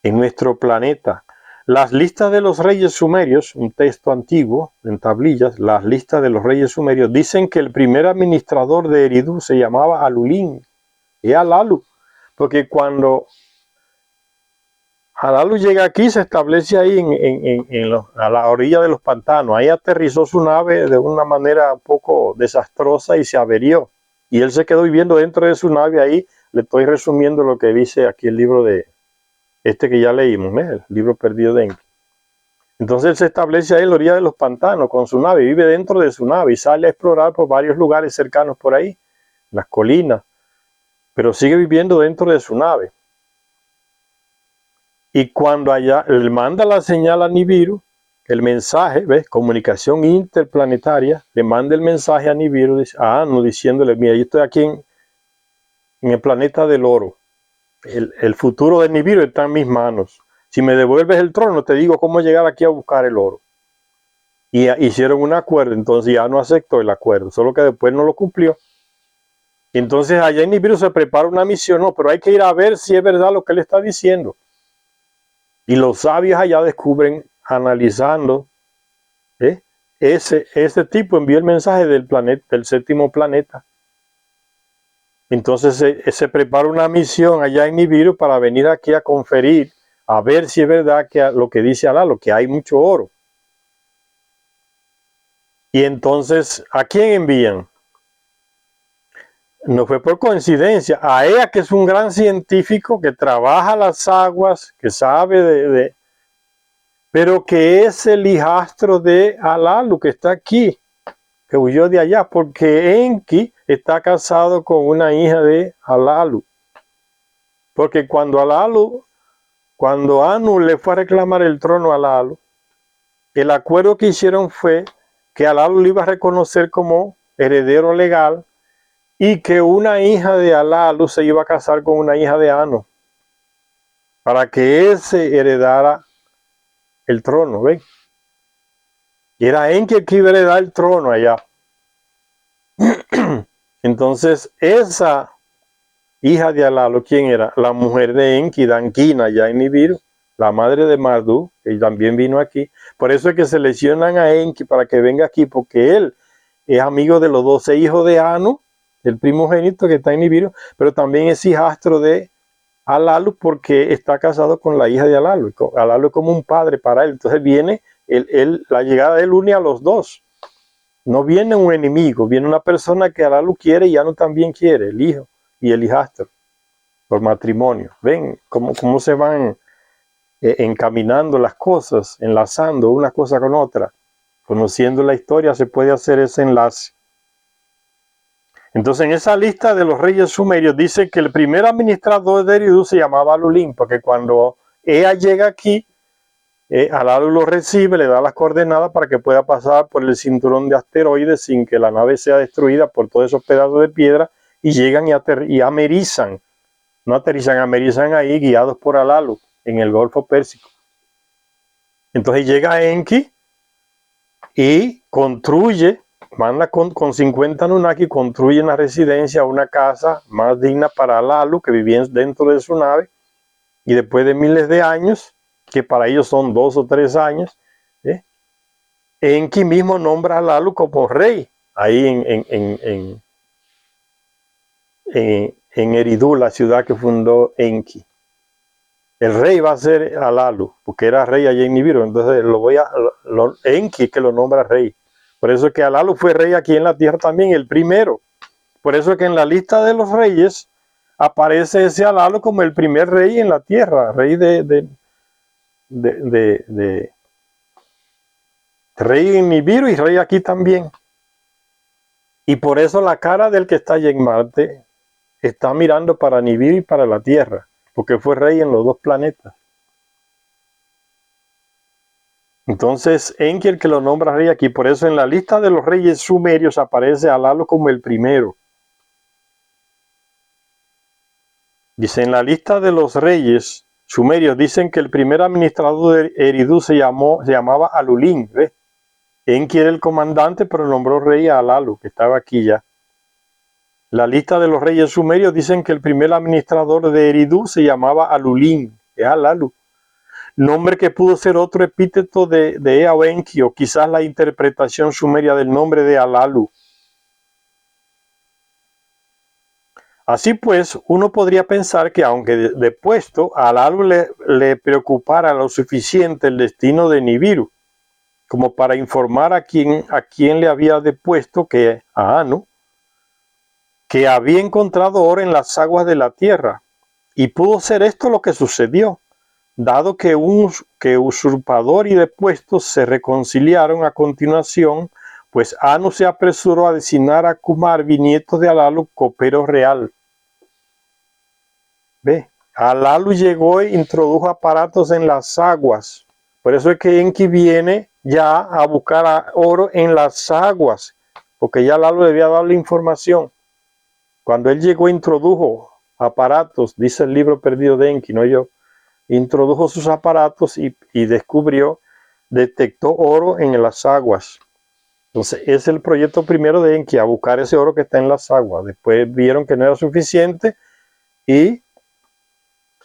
En nuestro planeta, las listas de los reyes sumerios, un texto antiguo en tablillas, las listas de los reyes sumerios, dicen que el primer administrador de Eridu se llamaba Alulín, Alalu, porque cuando Alalu llega aquí, se establece ahí a la orilla de los pantanos. Ahí aterrizó su nave de una manera un poco desastrosa y se averió. Y él se quedó viviendo dentro de su nave ahí. Le estoy resumiendo lo que dice aquí el libro de que ya leímos, el libro perdido de Enki. Entonces él se establece ahí en la orilla de los pantanos con su nave, vive dentro de su nave y sale a explorar por varios lugares cercanos por ahí, las colinas, pero sigue viviendo dentro de su nave. Y cuando allá él manda la señal a Nibiru, el mensaje, ¿ves? Comunicación interplanetaria, le manda el mensaje a Nibiru, a Anu, diciéndole, mira, yo estoy aquí en el planeta del oro. El futuro de Nibiru está en mis manos. Si me devuelves el trono, te digo cómo llegar aquí a buscar el oro. Y hicieron un acuerdo, entonces Anu aceptó el acuerdo, solo que después no lo cumplió. Entonces allá en Nibiru se prepara una misión, no, pero hay que ir a ver si es verdad lo que él está diciendo. Y los sabios allá descubren, analizando, ese tipo envió el mensaje del planeta, del séptimo planeta. Entonces se prepara una misión allá en Nibiru para venir aquí a conferir, a ver si es verdad que lo que dice Alalu, que hay mucho oro. Y entonces, ¿a quién envían? No fue por coincidencia. A Ea, que es un gran científico que trabaja las aguas, que sabe pero que es el hijastro de Alalu, que está aquí, que huyó de allá, porque Enki está casado con una hija de Alalu. Porque cuando Anu le fue a reclamar el trono a Alalu, el acuerdo que hicieron fue que Alalu le iba a reconocer como heredero legal y que una hija de Alalu se iba a casar con una hija de Anu para que ese heredara el trono, ¿ven? Y era Enki el que iba a heredar el trono allá. Entonces, esa hija de Alalu, ¿quién era? La mujer de Enki, Dankina, allá en Nibiru, la madre de Marduk, que también vino aquí. Por eso es que seleccionan a Enki para que venga aquí, porque él es amigo de los 12 hijos de Anu, el primogénito que está en Nibiru, pero también es hijastro de Alalu porque está casado con la hija de Alalu. Alalu es como un padre para él. Entonces viene, la llegada de él une a los dos. No viene un enemigo, viene una persona que Alalu quiere y Anu también quiere, el hijo y el hijastro, por matrimonio. Ven cómo se van encaminando las cosas, enlazando una cosa con otra. Conociendo la historia se puede hacer ese enlace. Entonces, en esa lista de los reyes sumerios dice que el primer administrador de Eridu se llamaba Alulín, porque cuando ella llega aquí, Alalu lo recibe, le da las coordenadas para que pueda pasar por el cinturón de asteroides sin que la nave sea destruida por todos esos pedazos de piedra, y llegan y amerizan. No aterrizan, amerizan ahí guiados por Alalu en el Golfo Pérsico. Entonces llega Enki y construye, manda con 50 Anunnaki, construye una residencia, una casa más digna para Alalu, que vivía dentro de su nave, y después de miles de años, que para ellos son 2 o 3 años, Enki mismo nombra a Alalu como rey, ahí en Eridu, la ciudad que fundó Enki. El rey va a ser Alalu, porque era rey allá en Nibiru, entonces Enki que lo nombra rey. Por eso es que Alalu fue rey aquí en la tierra también, el primero. Por eso es que en la lista de los reyes aparece ese Alalu como el primer rey en la tierra, rey rey en Nibiru y rey aquí también. Y por eso la cara del que está allá en Marte está mirando para Nibiru y para la tierra, porque fue rey en los dos planetas. Entonces, Enki el que lo nombra rey aquí, por eso en la lista de los reyes sumerios aparece Alalu como el primero. Dice, en la lista de los reyes sumerios dicen que el primer administrador de Eridu se llamaba Alulín, ¿ves? Enki era el comandante, pero nombró rey a Alalu, que estaba aquí ya. La lista de los reyes sumerios dicen que el primer administrador de Eridu se llamaba Alulín, es Alalu. Nombre que pudo ser otro epíteto de Ea o Enki, o quizás la interpretación sumeria del nombre de Alalu. Así pues, uno podría pensar que aunque depuesto, a Alalu le preocupara lo suficiente el destino de Nibiru, como para informar a quien le había depuesto, que a Anu, que había encontrado oro en las aguas de la tierra. Y pudo ser esto lo que sucedió, dado que usurpador y depuesto se reconciliaron a continuación, pues Anu se apresuró a designar a Kumarbi, nieto de Alalu, copero real. ¿Ve? Alalu llegó e introdujo aparatos en las aguas. Por eso es que Enki viene ya a buscar oro en las aguas, porque ya Alalu debía darle información. Cuando él llegó, introdujo aparatos, dice el libro perdido de Enki, no yo. Introdujo sus aparatos y detectó oro en las aguas. Entonces, es el proyecto primero de Enki, a buscar ese oro que está en las aguas. Después vieron que no era suficiente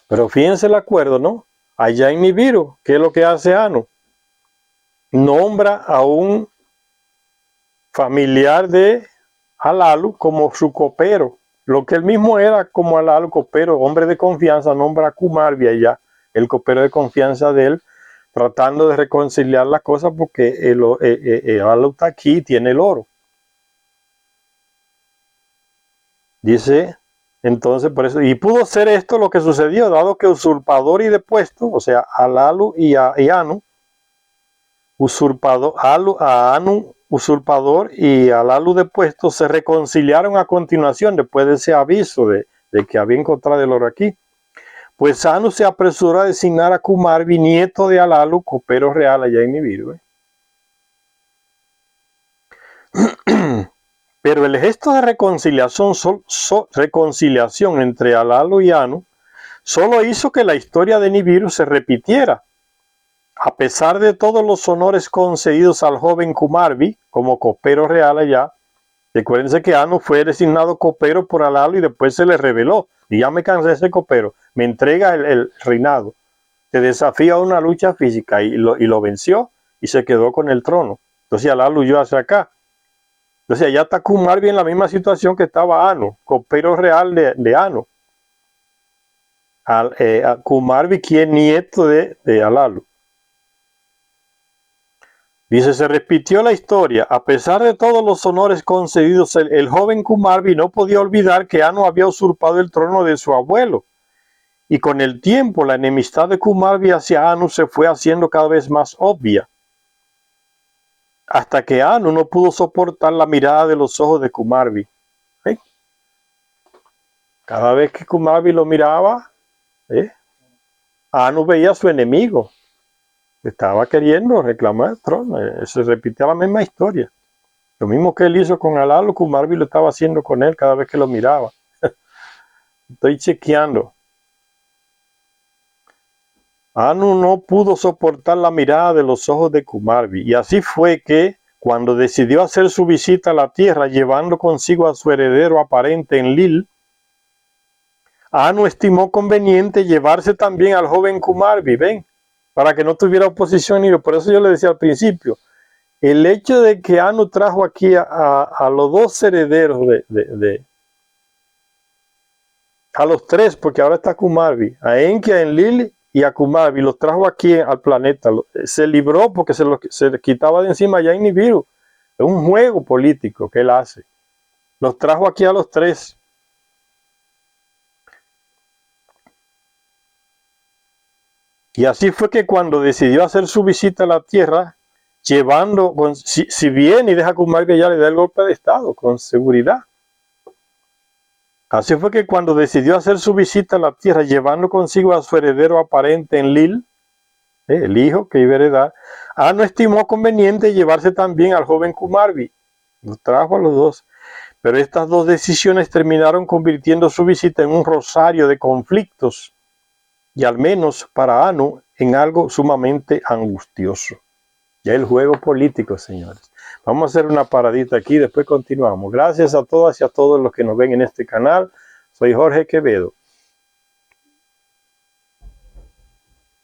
pero fíjense el acuerdo, ¿no? Allá en Nibiru, ¿qué es lo que hace Anu? Nombra a un familiar de Alalu como su copero. Lo que él mismo era como Alalu, copero, hombre de confianza, nombra a Kumarbi allá, el copero de confianza de él, tratando de reconciliar las cosas porque Alalu está aquí y tiene el oro. Dice, entonces por eso, y pudo ser esto lo que sucedió, dado que usurpador y depuesto, o sea, Alalu y Anu, Anu usurpador y Alalu depuesto, se reconciliaron a continuación después de ese aviso de que había encontrado el oro aquí. Pues Anu se apresuró a designar a Kumarbi, nieto de Alalu, copero real allá en Nibiru. Pero el gesto de reconciliación entre Halalo y Anu solo hizo que la historia de Nibiru se repitiera. A pesar de todos los honores concedidos al joven Kumarbi como copero real allá, recuérdense que Anu fue designado copero por Halalo y después se le reveló. Y ya me cansé de ese copero, me entrega el reinado. Te desafía a una lucha física y lo venció y se quedó con el trono. Entonces Halalo huyó hacia acá. Entonces allá está Kumarbi en la misma situación que estaba Anu, copero real de Anu. Kumarbi, quien es nieto de Halalo. Dice, se repitió la historia. A pesar de todos los honores concedidos, el joven Kumarbi no podía olvidar que Anu había usurpado el trono de su abuelo. Y con el tiempo, la enemistad de Kumarbi hacia Anu se fue haciendo cada vez más obvia. Hasta que Anu no pudo soportar la mirada de los ojos de Kumarbi. Cada vez que Kumarbi lo miraba, Anu veía a su enemigo. Estaba queriendo reclamar el trono. Se repite la misma historia. Lo mismo que él hizo con Halalo, Kumarbi lo estaba haciendo con él cada vez que lo miraba. Estoy chequeando. Anu no pudo soportar la mirada de los ojos de Kumarbi. Y así fue que, cuando decidió hacer su visita a la tierra, llevando consigo a su heredero aparente Enlil, Anu estimó conveniente llevarse también al joven Kumarbi, ven, para que no tuviera oposición. Y por eso yo le decía al principio, el hecho de que Anu trajo aquí a los dos herederos a los tres, porque ahora está Kumarbi, a Enki, a Enlil y a Kumarbi, los trajo aquí al planeta. Se libró porque se le quitaba de encima ya en Nibiru. Es un juego político que él hace. Los trajo aquí a los tres. Y así fue que cuando decidió hacer su visita a la tierra, llevando, si viene y deja a Kumarbi ya le da el golpe de estado, con seguridad. Así fue que cuando decidió hacer su visita a la tierra, llevando consigo a su heredero aparente Enlil, el hijo que iba a heredar, Anu estimó conveniente llevarse también al joven Kumarbi. Los trajo a los dos. Pero estas dos decisiones terminaron convirtiendo su visita en un rosario de conflictos, y al menos para Anu en algo sumamente angustioso. Ya el juego político, señores. Vamos a hacer una paradita aquí, después continuamos. Gracias a todas y a todos los que nos ven en este canal. Soy Jorge Quevedo.